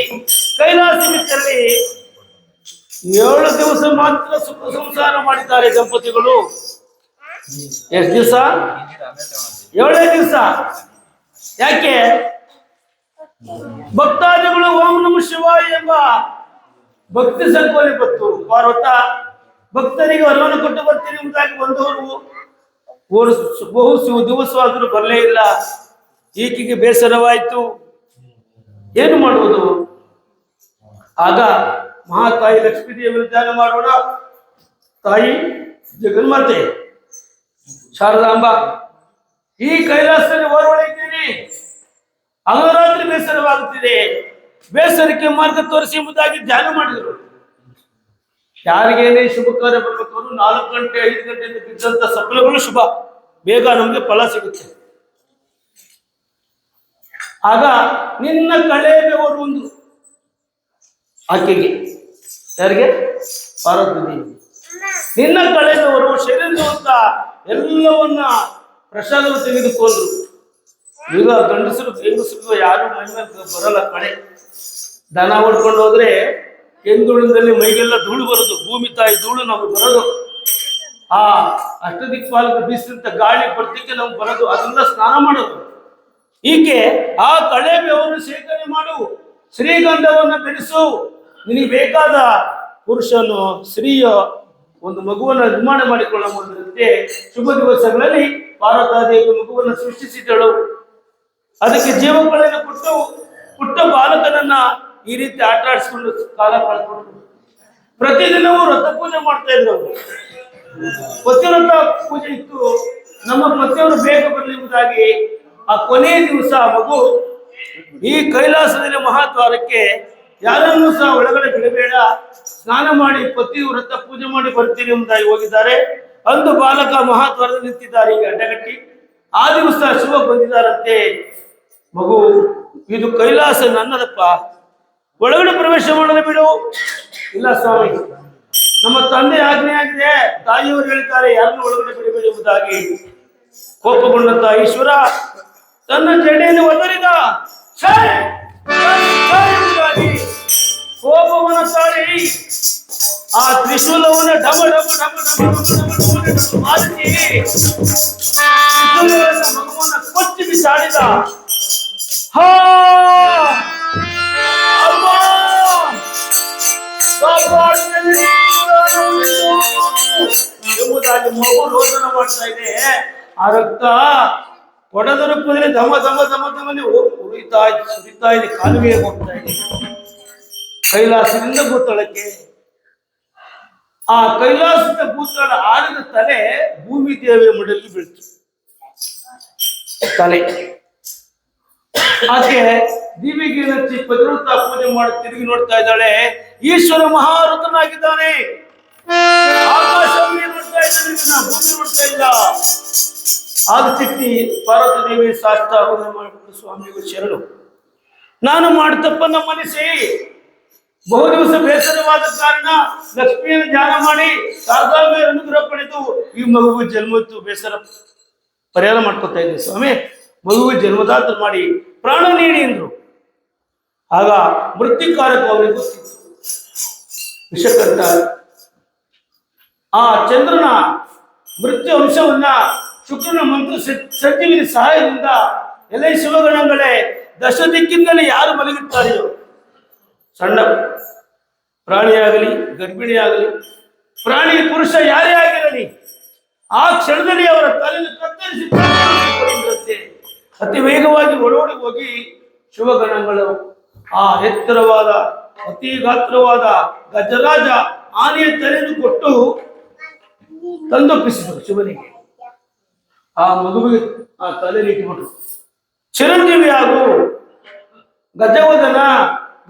ಕೈಲಾಸಕ್ಕೆ ತೆರಳಿ 7 ದಿವಸ ಮಾತ್ರ ಸುಖ ಸಂಸಾರ ಮಾಡಿದ್ದಾರೆ ದಂಪತಿಗಳು. ಎಷ್ಟು ದಿವಸ? 7 ದಿವಸ. ಯಾಕೆ? ಭಕ್ತಾದಿಗಳು ಓಂ ನಮ ಶಿವಾಯ ಎಂಬ ಭಕ್ತಿ ಸಂಕೋಲಿ ಬತ್ತು. ಪಾರ್ವತ ಭಕ್ತರಿಗೆ ವರವನ್ನು ಕೊಟ್ಟು ಬರ್ತೀನಿ ಎಂಬುದಾಗಿ ಬಂದವರು ಬಹು ದಿವಸವಾದರೂ ಬರಲೇ ಇಲ್ಲ. ಈಕೆಗೆ ಬೇಸರವಾಯಿತು. ಏನು ಮಾಡುವುದು? ಆಗ ಮಹಾತಾಯಿ ಲಕ್ಷ್ಮೀ ದೇವಿಯ ಧ್ಯಾನ ಮಾಡೋಣ. ತಾಯಿ ಜಗನ್ಮಾತೆ ಶಾರದಾಂಬ, ಈ ಕೈಲಾಸದಲ್ಲಿ ಹೊರೊಳಗಿದ್ದೀನಿ, ಅಹೋರಾತ್ರಿ ಬೇಸರವಾಗುತ್ತಿದೆ, ಬೇಸರಕ್ಕೆ ಮಾರ್ಗ ತೋರಿಸಿ ಎಂಬುದಾಗಿ ಧ್ಯಾನ ಮಾಡಿದರು. ಯಾರಿಗೇನೇ ಶುಭ ಕಾರ್ಯ ಬರಬೇಕಾದ್ರು 4 ಗಂಟೆ 5 ಗಂಟೆಯಿಂದ ಬಿದ್ದಂತ ಸಫಲಗಳು ಶುಭ, ಬೇಗ ನಮಗೆ ಫಲ ಸಿಗುತ್ತೆ. ಆಗ ನಿನ್ನ ಕಳೆಯವರು ಒಂದು ಆಕೆಗೆ ಯಾರಿಗೆ? ಪಾರ್ವತಿ. ನಿನ್ನ ಕಳೆದವರು ಶರೀರವಂತ ಎಲ್ಲವನ್ನ ಪ್ರಸಾದವು ತೆಗೆದುಕೊಂಡ್ರು. ಈಗ ಗಂಡಸರು ಹೆಂಗಸರು ಯಾರು ಮೈ ಮೇಲೆ ಬರಲ್ಲ ಕಳೆ. ದನ ಹೊಡ್ಕೊಂಡು ಹೋದ್ರೆ ಕೆಂದುಳಿನಲ್ಲಿ ಮೈಗೆಲ್ಲ ಧೂಳು ಬರೋದು, ಭೂಮಿ ತಾಯಿ ಧೂಳು ನಮಗೆ ಬರೋದು. ಆ ಅಷ್ಟದಿಕ್ಪಾಲಕ ಬೀಸಿದಂತ ಗಾಳಿ ಬರ್ತಕ್ಕೆ ನಮ್ಗೆ ಬರೋದು, ಅದನ್ನ ಸ್ನಾನ ಮಾಡೋದು. ಹೀಗೆ ಆ ಕಳೆ ಬೆವರು ಶೇಖರಣೆ ಮಾಡು, ಶ್ರೀಗಂಧವನ್ನು ಬೆಳೆಸು. ನಿನಗೆ ಬೇಕಾದ ಪುರುಷನು ಸ್ತ್ರೀಯ ಒಂದು ಮಗುವನ್ನು ನಿರ್ಮಾಣ ಮಾಡಿಕೊಳ್ಳುವುದರಂತೆ ಶುಭ ದಿವಸಗಳಲ್ಲಿ ಪಾರ್ವತಾದೇವಿ ಮಗುವನ್ನು ಸೃಷ್ಟಿಸಿದಳು. ಅದಕ್ಕೆ ಜೀವಗಳನ್ನು ಕೊಟ್ಟು ಪುಟ್ಟ ಬಾಲಕನನ್ನ ಈ ರೀತಿ ಆಟ ಆಡಿಸ್ಕೊಂಡು ಕಾಲ ಕಳ್ಕೊಂಡು ಪ್ರತಿದಿನವೂ ವ್ರತ ಪೂಜೆ ಮಾಡ್ತಾ ಇದ್ರು. ಪತಿವ್ರತ ಪೂಜೆ ಇತ್ತು. ನಮ್ಮ ಪತಿಯವರು ಬೇಗ ಬರಲಿರುವುದಾಗಿ ಆ ಕೊನೆಯ ದಿವಸ ಮಗು ಈ ಕೈಲಾಸದಲ್ಲಿ ಮಹಾದ್ವಾರಕ್ಕೆ ಯಾರನ್ನೂ ಸಹ ಒಳಗಡೆ ಬಿಡಬೇಡ, ಸ್ನಾನ ಮಾಡಿ ಪತಿ ವ್ರತ ಪೂಜೆ ಮಾಡಿ ಬರ್ತೀನಿ ಎಂಬುದಾಗಿ ಹೋಗಿದ್ದಾರೆ. ಅಂದು ಬಾಲಕ ಮಹಾದ್ವಾರದಲ್ಲಿ ನಿಂತಿದ್ದಾರೆ ಈಗ ಅಡ್ಡಗಟ್ಟಿ. ಆ ದಿವಸ ಶಿವ ಬಂದಿದ್ದಾರಂತೆ. ಮಗು, ಇದು ಕೈಲಾಸ ನನ್ನದಪ್ಪ, ಒಳಗಡೆ ಪ್ರವೇಶ ಮಾಡಲು ಬಿಡು. ಇಲ್ಲ ಸ್ವಾಮಿ, ನಮ್ಮ ತಂದೆ ಆಜ್ಞೆ ಆಗಿದೆ, ತಾಯಿಯವರು ಹೇಳ್ತಾರೆ ಯಾರನ್ನು ಒಳಗಡೆ ಬಿಡಬೇಡಿ ಎಂಬುದಾಗಿ. ಕೋಪಗೊಂಡಂತ ಈಶ್ವರ ತನ್ನ ಜಡೆಯನ್ನು ಒದರಿದ. ಕೋಪವನ್ನು ತಾಳಿ ಆ ತ್ರಿಶೂಲವನ್ನು ಡಮ ಡಮ ಡಮ ಡಮ ಮಾಡಿಸಿ ಮಗುವನ್ನು ಕೊಚ್ಚಿ ಬಿಸಾಡಿದ. ಹಾ ಎಂಬುದಾಗಿ ಮಗು ರೋದನ ಮಾಡ್ತಾ ಇದೆ. ಆ ರಕ್ತ ಒಡೆದ ರೂಪದಲ್ಲಿ ಧಮ ಧಮ ಧಮ ಧಮನೆ ಸುರಿತಾ ಇದೆ, ಕಾಲುವೆಗೆ ಹೋಗ್ತಾ ಇದೆ ಕೈಲಾಸದಿಂದ ಭೂತಳಕ್ಕೆ. ಆ ಕೈಲಾಸದ ಭೂತಳ ಆಡಿದ ತಲೆ ಭೂಮಿ ದೇವಿಯ ಮಡಲಿಗೆ ಬೀಳ್ತು. ತಲೆ ಆಕೆ ದಿವಿಗೆ ಹಚ್ಚಿ ಪತಿವ್ರತ ಪೂಜೆ ಮಾಡಿ ತಿರುಗಿ ನೋಡ್ತಾ ಇದ್ದಾಳೆ. ಈಶ್ವರ ಮಹಾರಥನಾಗಿದ್ದಾನೆ. ಆಕಾಶವನ್ನೇ ನೋಡ್ತಾ ಇದ್ದಾನೆ, ಭೂಮಿ ನೋಡ್ತಾ ಇಲ್ಲ. ಆದಿಶಕ್ತಿ ಪಾರ್ವತಿ ದೇವಿ ಸಾಷ್ಟಾಂಗ ಮಾಡಿಬಿಟ್ಟು, ಸ್ವಾಮಿಗೂ ಶರಣು, ನಾನು ಮಾಡಿ ತಪ್ಪನ್ನ ಮನಿಸಿ ಬಹು ದಿವಸ ಬೇಸರವಾದ ಕಾರಣ ಲಕ್ಷ್ಮಿಯನ್ನು ಧ್ಯಾನ ಮಾಡಿ ಶಾರದಾಂಬೆಯ ಅನುಗ್ರಹ ಪಡೆದು ಈ ಮಗುವಿಗೆ ಜನ್ಮತ್ತು ಬೇಸರ ಪರಿಹಾರ ಮಾಡ್ಕೊತಾ ಇದ್ದೀನಿ ಸ್ವಾಮಿ. ಮಗುವಿಗೆ ಜನ್ಮದಾತ ಮಾಡಿ ಪ್ರಾಣ ನೀಡಿ ಎಂದ್ರು. ಆಗ ಮೃತ್ಯುಕಾರಕ ಅವರಿಗೆ ಗೊತ್ತಿತ್ತು. ವಿಷಕಂಠ ಆ ಚಂದ್ರನ ಮೃತ್ಯು ಅಂಶವನ್ನ ಶುಕ್ರನ ಮಂತ್ರ ಸಂಜೀವಿನಿ ಸಹಾಯದಿಂದ ಎಲೆ ಶಿವಗಣಗಳೇ ದಶ ದಿಕ್ಕಿನಲ್ಲಿ ಯಾರು ಮಲಗಿರ್ತಾರೆಯೋ, ಸಣ್ಣ ಪ್ರಾಣಿಯಾಗಲಿ ಗರ್ಭಿಣಿಯಾಗಲಿ ಪ್ರಾಣಿ ಪುರುಷ ಯಾರೇ ಆಗಿರಲಿ, ಆ ಕ್ಷಣದಲ್ಲಿ ಅವರ ತಲೆಯನ್ನು ಕತ್ತರಿಸಿ ಅತಿ ವೇಗವಾಗಿ ಓಡೋಡಿ ಹೋಗಿ ಶಿವಗಣಗಳು ಆ ಎತ್ತರವಾದ ಅತಿ ಗಾತ್ರವಾದ ಗಜರಾಜ ಆನೆಯ ತಲೆಯನ್ನು ಕೊಟ್ಟು ತಂದೊಪ್ಪಿಸಿದರು ಶಿವನಿಗೆ. ಆ ಮಗುವಿಗೆ ಆ ತಲೆಯಲ್ಲಿ ಇಟ್ಟುಬಿಟ್ರು. ಚಿರಂಜೀವಿ ಆಗು, ಗಜವದನ,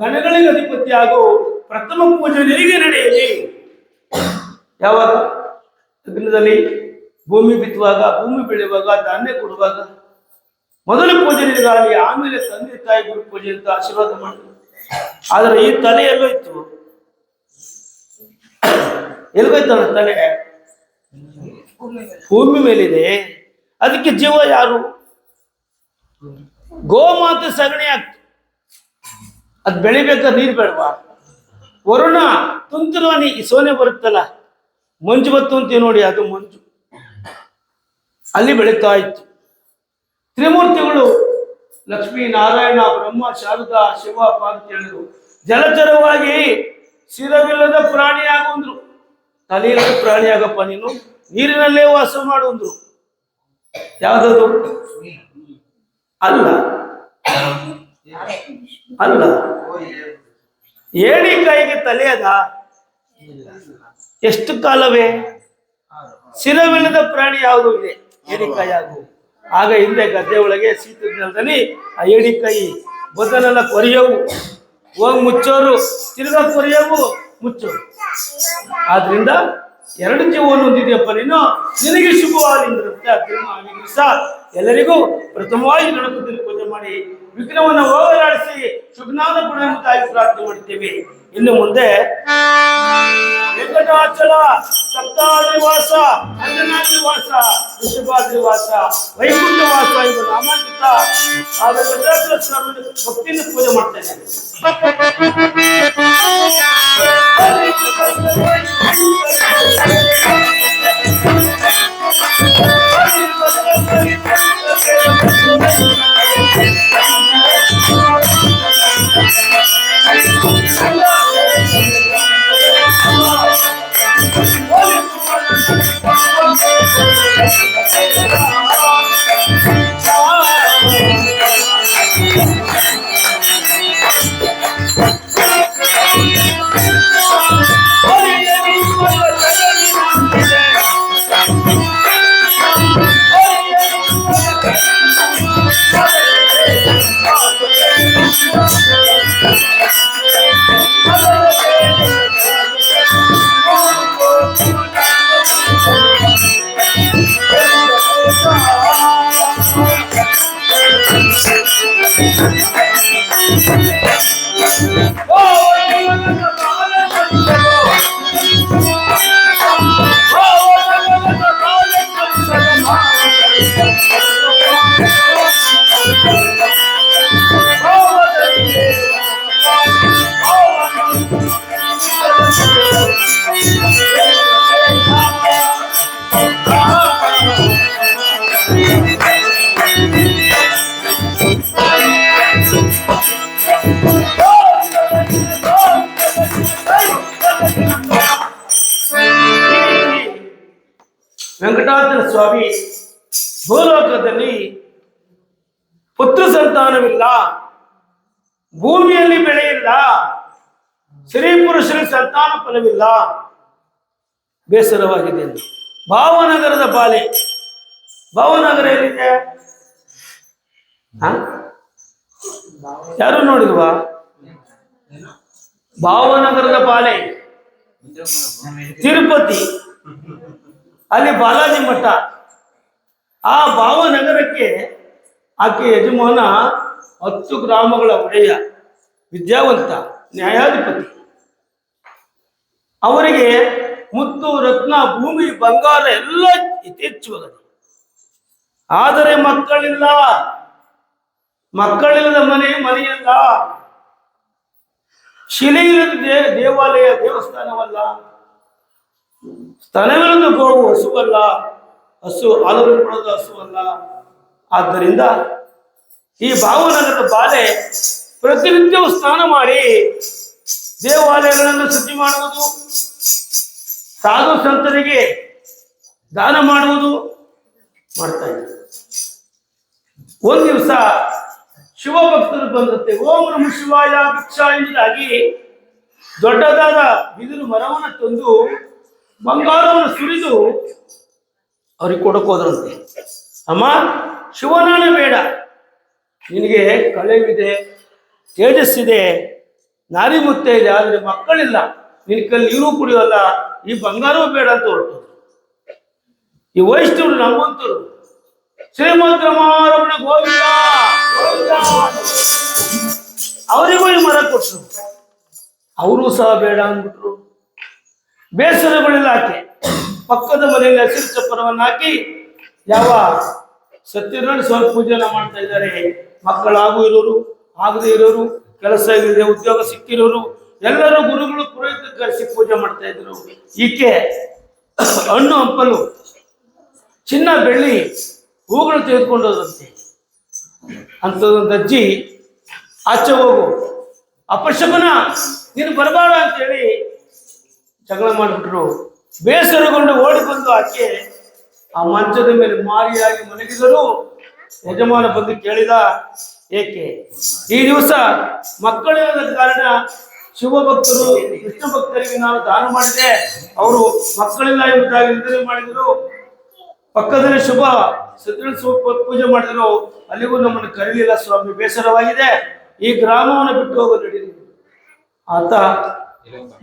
ಗಣಗಳಿಗೆ ಅಧಿಪತಿ ಆಗು, ಪ್ರಥಮ ಪೂಜೆ ನಿನಗೆ ನಡೆಯಲಿ. ಯಾವಾಗ? ಲಗ್ನದಲ್ಲಿ ಭೂಮಿ ಬಿತ್ತುವಾಗ, ಭೂಮಿ ಬೆಳೆಯುವಾಗ, ಧಾನ್ಯ ಕೊಡುವಾಗ ಮೊದಲ ಪೂಜೆ ನಿನಗಾಗಲಿ, ಆಮೇಲೆ ತಂದೆ ತಾಯಿ ಗುರು ಪೂಜೆ ಅಂತ ಆಶೀರ್ವಾದ ಮಾಡಿದ್ರು. ಆದರೆ ಈ ತಲೆ ಎಲ್ಲೋಯ್ತು? ಎಲ್ಗೋಯ್ತಾನ ತಲೆ? ಭೂಮಿ ಮೇಲಿದೆ. ಅದಕ್ಕೆ ಜೀವ ಯಾರು? ಗೋಮಾತೆ ಸಗಣಿ ಆಗ್ತು. ಅದ್ ಬೆಳಿಬೇಕಾದ್ರೆ ನೀರು ಬೇಡವಾ? ವರುಣ ತುಂತುರಾಣಿ ಈ ಸೋನೆ ಬರುತ್ತಲ್ಲ, ಮಂಜು ಬತ್ತು ಅಂತೀವಿ ನೋಡಿ, ಅದು ಮಂಜು ಅಲ್ಲಿ ಬೆಳೀತಾ ಇತ್ತು. ತ್ರಿಮೂರ್ತಿಗಳು ಲಕ್ಷ್ಮೀ ನಾರಾಯಣ ಬ್ರಹ್ಮ ಶಾರದಾ ಶಿವ ಪಾರ್ವತಿ ಹೇಳಿದ್ರು. ಜಲಚರವಾಗಿ ಶಿರವಿಲ್ಲದ ಪ್ರಾಣಿಯಾಗುವಂದ್ರು. ತಲೆಯಿಲ್ಲದ ಪ್ರಾಣಿಯಾಗಪ್ಪ ನೀನು, ನೀರಿನಲ್ಲೇ ವಾಸ ಮಾಡುವಂದ್ರು. ಯಾವ್ದದು? ಅಲ್ಲ ಅಲ್ಲ, ಏಣಿಕಾಯಿಗೆ ತಲೆ ಅದ? ಎಷ್ಟು ಕಾಲವೇ? ಶಿರವಿಲ್ಲದ ಪ್ರಾಣಿ ಯಾವುದು ಇದೆ? ಏಣಿಕಾಯಿ ಆಗು. ಆಗ ಹಿಂದೆ ಗದ್ದೆ ಒಳಗೆ ಶೀತದ ನೆಲದಲ್ಲಿ ಆ ಏಣಿಕಾಯಿ ಬದನೆಲ್ಲ ಕೊರಿಯವು, ಹೋಗಿ ಮುಚ್ಚೋರು, ತಿರ್ಗಾ ಕೊರಿಯವು, ಮುಚ್ಚೋರು. ಆದ್ರಿಂದ ಎರಡು ಜೀವವನ್ನು ಹೊಂದಿದೆಯಪ್ಪ ನೀನು, ನಿನಗೆ ಶುಭವಾಗಲಿ. ದಿವಸ ಎಲ್ಲರಿಗೂ ಪ್ರಥಮವಾಗಿ ಗಣಪತಿಯನ್ನು ಪೂಜೆ ಮಾಡಿ ಮಾಡಿ ವಿಘ್ನವನ್ನು ಹೋಗಲಾಡಿಸಿ ಸುಜ್ಞಾನ ಪಡೆಯುವುದಾಗಿ ಪ್ರಾರ್ಥನೆ ಮಾಡ್ತೇವೆ. ಇನ್ನು ಮುಂದೆ ವೆಂಕಟಾಚಲ, ಸಪ್ತಾದ್ರಿವಾಸ, ಅಂಜನಾದ್ರಿವಾಸ, ವೃಷಭಾದ್ರಿವಾಸ, ವೈಕುಂಠವಾಸ ಎಂಬ ನಾಮಾಂಕಿತ ಆ ವೆಂಕಟಾಚಲ ಸ್ವಾಮಿ ಭಕ್ತಿಯಿಂದ ಪೂಜೆ ಮಾಡ್ತಾ ಇದ್ದೇವೆ. ವೆಂಕಟಾಚಲ ಸ್ವಾಮಿ ಭೂಲೋಕದಲ್ಲಿ ಪುತ್ರ ಸಂತಾನವಿಲ್ಲ, ಭೂಮಿಯಲ್ಲಿ ಬೆಳೆಯಿಲ್ಲ, ಸ್ತ್ರೀ ಪುರುಷರಿಗೆ ಸಂತಾನ ಫಲವಿಲ್ಲ, ಬೇಸರವಾಗಿದೆ ಎಂದು ಭಾವನಗರದ ಬಾಲೆ. ಭಾವನಗರ ಎಲ್ಲಿದೆ? ಯಾರು ನೋಡಿಲ್ವಾ? ಭಾವನಗರದ ಬಾಲೆ ತಿರುಪತಿ, ಅಲ್ಲಿ ಬಾಲಾಜಿ ಮಠ. ಆ ಭಾವನಗರಕ್ಕೆ ಆಕೆ ಯಜಮಾನ 10 ಗ್ರಾಮಗಳ ಒಡೆಯ, ವಿದ್ಯಾವಂತ, ನ್ಯಾಯಾಧಿಪತಿ. ಅವರಿಗೆ ಮುತ್ತು ರತ್ನ ಭೂಮಿ ಬಂಗಾರ ಎಲ್ಲ ಯಥೇಚ್ಛವಾಗಿದೆ. ಆದರೆ ಮಕ್ಕಳಿಲ್ಲ. ಮಕ್ಕಳಿಲ್ಲದ ಮನೆಯಲ್ಲ. ಶಿಲೆಯಿಲ್ಲದ ದೇವಾಲಯ ದೇವಸ್ಥಾನವಲ್ಲ. ಸ್ತನವಿಲ್ಲದ ಗೋವು ಹಸುವಲ್ಲ. ಹಸು ಹಾಲು ಕೊಡೋದು ಹಸುವಲ್ಲ. ಆದ್ದರಿಂದ ಈ ಭಾವನಗರದ ಬಾಲೆ ಪ್ರತಿನಿತ್ಯವೂ ಸ್ನಾನ ಮಾಡಿ ದೇವಾಲಯಗಳನ್ನು ಶುಚಿ ಮಾಡುವುದು, ಸಾಧು ಸಂತರಿಗೆ ದಾನ ಮಾಡುವುದು ಮಾಡ್ತಾ ಇದ್ದಾರೆ. ಒಂದು ದಿವಸ ಶಿವಭಕ್ತರು ಬಂದಂತೆ ಓಂ ನಮಃ ಶಿವಾಯ ಭಿಕ್ಷಾ ಎಂಬುದಾಗಿ ದೊಡ್ಡದಾದ ಬಿದಿರು ಮರವನ್ನು ತಂದು ಬಂಗಾರವನ್ನು ಸುರಿದು ಅವ್ರಿಗೆ ಕೊಡಕೋದ್ರಂತೆ. ಅಮ್ಮ, ಶಿವನಾನ ಬೇಡ, ನಿನಗೆ ಕಳೆವಿದೆ, ತೇಜಸ್ಸಿದೆ, ನಾರಿ ಮುತ್ತೆ ಇದೆ, ಆದರೆ ಮಕ್ಕಳಿಲ್ಲ, ನಿನ್ನ ಕಲ್ಲಿ ನೀರು ಕುಡಿಯೋಲ್ಲ, ಈ ಬಂಗಾರವೂ ಬೇಡ ಅಂತ ಹೊರಟು. ಈ ವೈಷ್ಣವರು ನಮ್ಮಂತರು ಶ್ರೀಮಂತ ರಮಾರಮಣ ಗೋವಿಂದ ಗೋವಿಂದ ಅವರಿಗೂ ಈ ಮರ ಕೊಟ್ಟರು. ಅವರು ಸಹ ಬೇಡ ಅಂದ್ಬಿಟ್ರು. ಬೇಸರಗಳಿಲ್ಲ ಆಕೆ. ಪಕ್ಕದ ಮನೆಯಲ್ಲಿ ಹಸಿರು ಚಪ್ಪರವನ್ನು ಹಾಕಿ ಯಾವ ಸತ್ಯನಾರಾಯಣ ಸ್ವಾಮಿ ಪೂಜೆನ ಮಾಡ್ತಾ ಇದ್ದಾರೆ. ಮಕ್ಕಳಾಗೂ ಇರೋರು, ಆಗದೆ ಇರೋರು, ಕೆಲಸ ಇಲ್ಲದೆ ಉದ್ಯೋಗ ಸಿಕ್ಕಿರೋರು ಎಲ್ಲರೂ ಗುರುಗಳು ಪುರೋಹಿತ ಕರೆಸಿ ಪೂಜೆ ಮಾಡ್ತಾ ಇದ್ರು. ಈಕೆ ಹಣ್ಣು ಹಂಪಲು, ಚಿನ್ನ ಬೆಳ್ಳಿ, ಹೂಗಳು ತೆಗೆದುಕೊಂಡು ಹೋದಂತೆ. ಅಂಥದ್ದೊಂದು ಅಜ್ಜಿ ಆಚೆ ಹೋಗು, ಅಪಶಕನ, ನೀನು ಬರಬೇಡ ಅಂತೇಳಿ ಜಗಳ ಮಾಡಿಬಿಟ್ರು. ಬೇಸರಗೊಂಡು ಓಡಿ ಬಂದು ಆಕೆ ಆ ಮಂಚದ ಮೇಲೆ ಮಾರಿಯಾಗಿ ಮಲಗಿದರು. ಯಜಮಾನ ಬಂದು ಕೇಳಿದ, ಏಕೆ ಈ ದಿವಸ ಮಕ್ಕಳಿಲ್ಲದ ಕಾರಣ ಶಿವಭಕ್ತರು ಕೃಷ್ಣ ಭಕ್ತರಿಗೆ ನಾನು ದಾನ ಮಾಡಿದೆ, ಅವರು ಮಕ್ಕಳಿಲ್ಲ ಎಂಬುದಾಗಿ ನಿರ್ಣಯ ಮಾಡಿದರು. ಪಕ್ಕದಲ್ಲಿ ಶುಭ ಸತ್ಯನಾರಾಯಣ ಪೂಜೆ ಮಾಡಿದ್ರು, ಅಲ್ಲಿಗೂ ನಮ್ಮನ್ನು ಕರೀಲಿಲ್ಲ ಸ್ವಾಮಿ, ಬೇಸರವಾಗಿದೆ, ಈ ಗ್ರಾಮವನ್ನು ಬಿಟ್ಟು ಹೋಗೋ ನಡೀಲಿ. ಆತ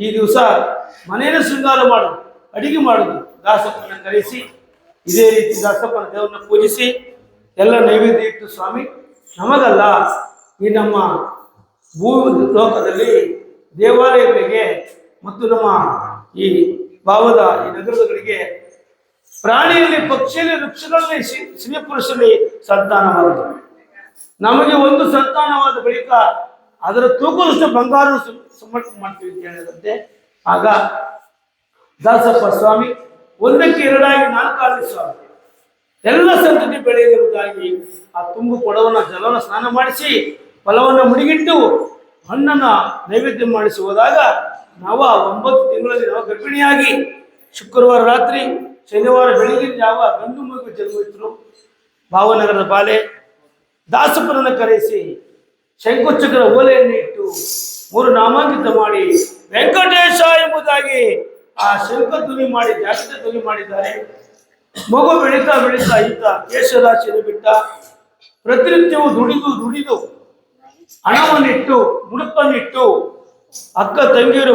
ಈ ದಿವಸ ಮನೆಯನ್ನು ಶೃಂಗಾರ ಮಾಡು, ಅಡಿಗೆ ಮಾಡುದು, ದಾಸಪ್ಪನ ಕರೆಸಿ ಇದೇ ರೀತಿ ದಾಸಪ್ಪನ ದೇವರನ್ನ ಪೂಜಿಸಿ ಎಲ್ಲ ನೈವೇದ್ಯ ಇಟ್ಟು ಸ್ವಾಮಿ ನಮಗಲ್ಲ, ಈ ನಮ್ಮ ಭೂ ಲೋಕದಲ್ಲಿ ದೇವಾಲಯಗಳಿಗೆ ಮತ್ತು ನಮ್ಮ ಈ ಭಾವದ ಈ ನಗರಗಳಿಗೆ ಪ್ರಾಣಿಯಲ್ಲಿ, ಪಕ್ಷಿಯಲ್ಲಿ, ವೃಕ್ಷಗಳಲ್ಲಿ, ಸ್ತ್ರೀ ಪುರುಷರಲ್ಲಿ ಸಂತಾನವಾಗಿದೆ. ನಮಗೆ ಒಂದು ಸಂತಾನವಾದ ಬಳಿಕ ಅದರ ತೂಕದಷ್ಟು ಬಂಗಾರ ಸಮರ್ಪಣೆ ಮಾಡ್ತೀವಿ ಅಂತ ಹೇಳಿದಂತೆ, ಆಗ ದಾಸಪ್ಪ ಸ್ವಾಮಿ ಒಂದಕ್ಕೆ ಎರಡಾಗಿ ನಾಲ್ಕಾಗಲಿ ಸ್ವಾಮಿ ಎಲ್ಲ ಸಂತತಿ ಬೆಳೆಯುವುದಾಗಿ ಆ ತುಂಬು ಕೊಡವನ್ನ ಜಲವನ್ನು ಸ್ನಾನ ಮಾಡಿಸಿ ಫಲವನ್ನು ಮುಡಿಗಿಟ್ಟು ಹಣ್ಣನ್ನ ನೈವೇದ್ಯ ಮಾಡಿಸಿ ಹೋದಾಗ ನಾವು 9 ತಿಂಗಳಲ್ಲಿ ನಾವು ಗರ್ಭಿಣಿಯಾಗಿ ಶುಕ್ರವಾರ ರಾತ್ರಿ ಶನಿವಾರ ಬೆಳಿಗ್ಗೆ ಯಾವ ಗಂಡು ಮಗು ಜನ್ಮಿಸಿದ್ರು. ಭಾವನಗರದ ಬಾಲೆ ದಾಸಪ್ಪನನ್ನು ಕರೆಸಿ ಶಂಕುಚಕ್ರ ಓಲೆಯನ್ನು ಇಟ್ಟು 3 ನಾಮಾಂಕಿತ ಮಾಡಿ ವೆಂಕಟೇಶ ಎಂಬುದಾಗಿ ಆ ಶಂಕ ಧ್ವನಿ ಮಾಡಿ ಜಾಗೃತ ಧ್ವನಿ ಮಾಡಿದ್ದಾರೆ. ಮಗು ಬೆಳೀತಾ ಬೆಳೀತಾ ಇದ್ದ ಕೇಶರಾಶಿಯನ್ನು ಬಿಟ್ಟ. ಪ್ರತಿನಿತ್ಯವೂ ದುಡಿದು ಹಣವನ್ನಿಟ್ಟು ಮುಡುಪನ್ನಿಟ್ಟು ಅಕ್ಕ ತಂಗಿಯರು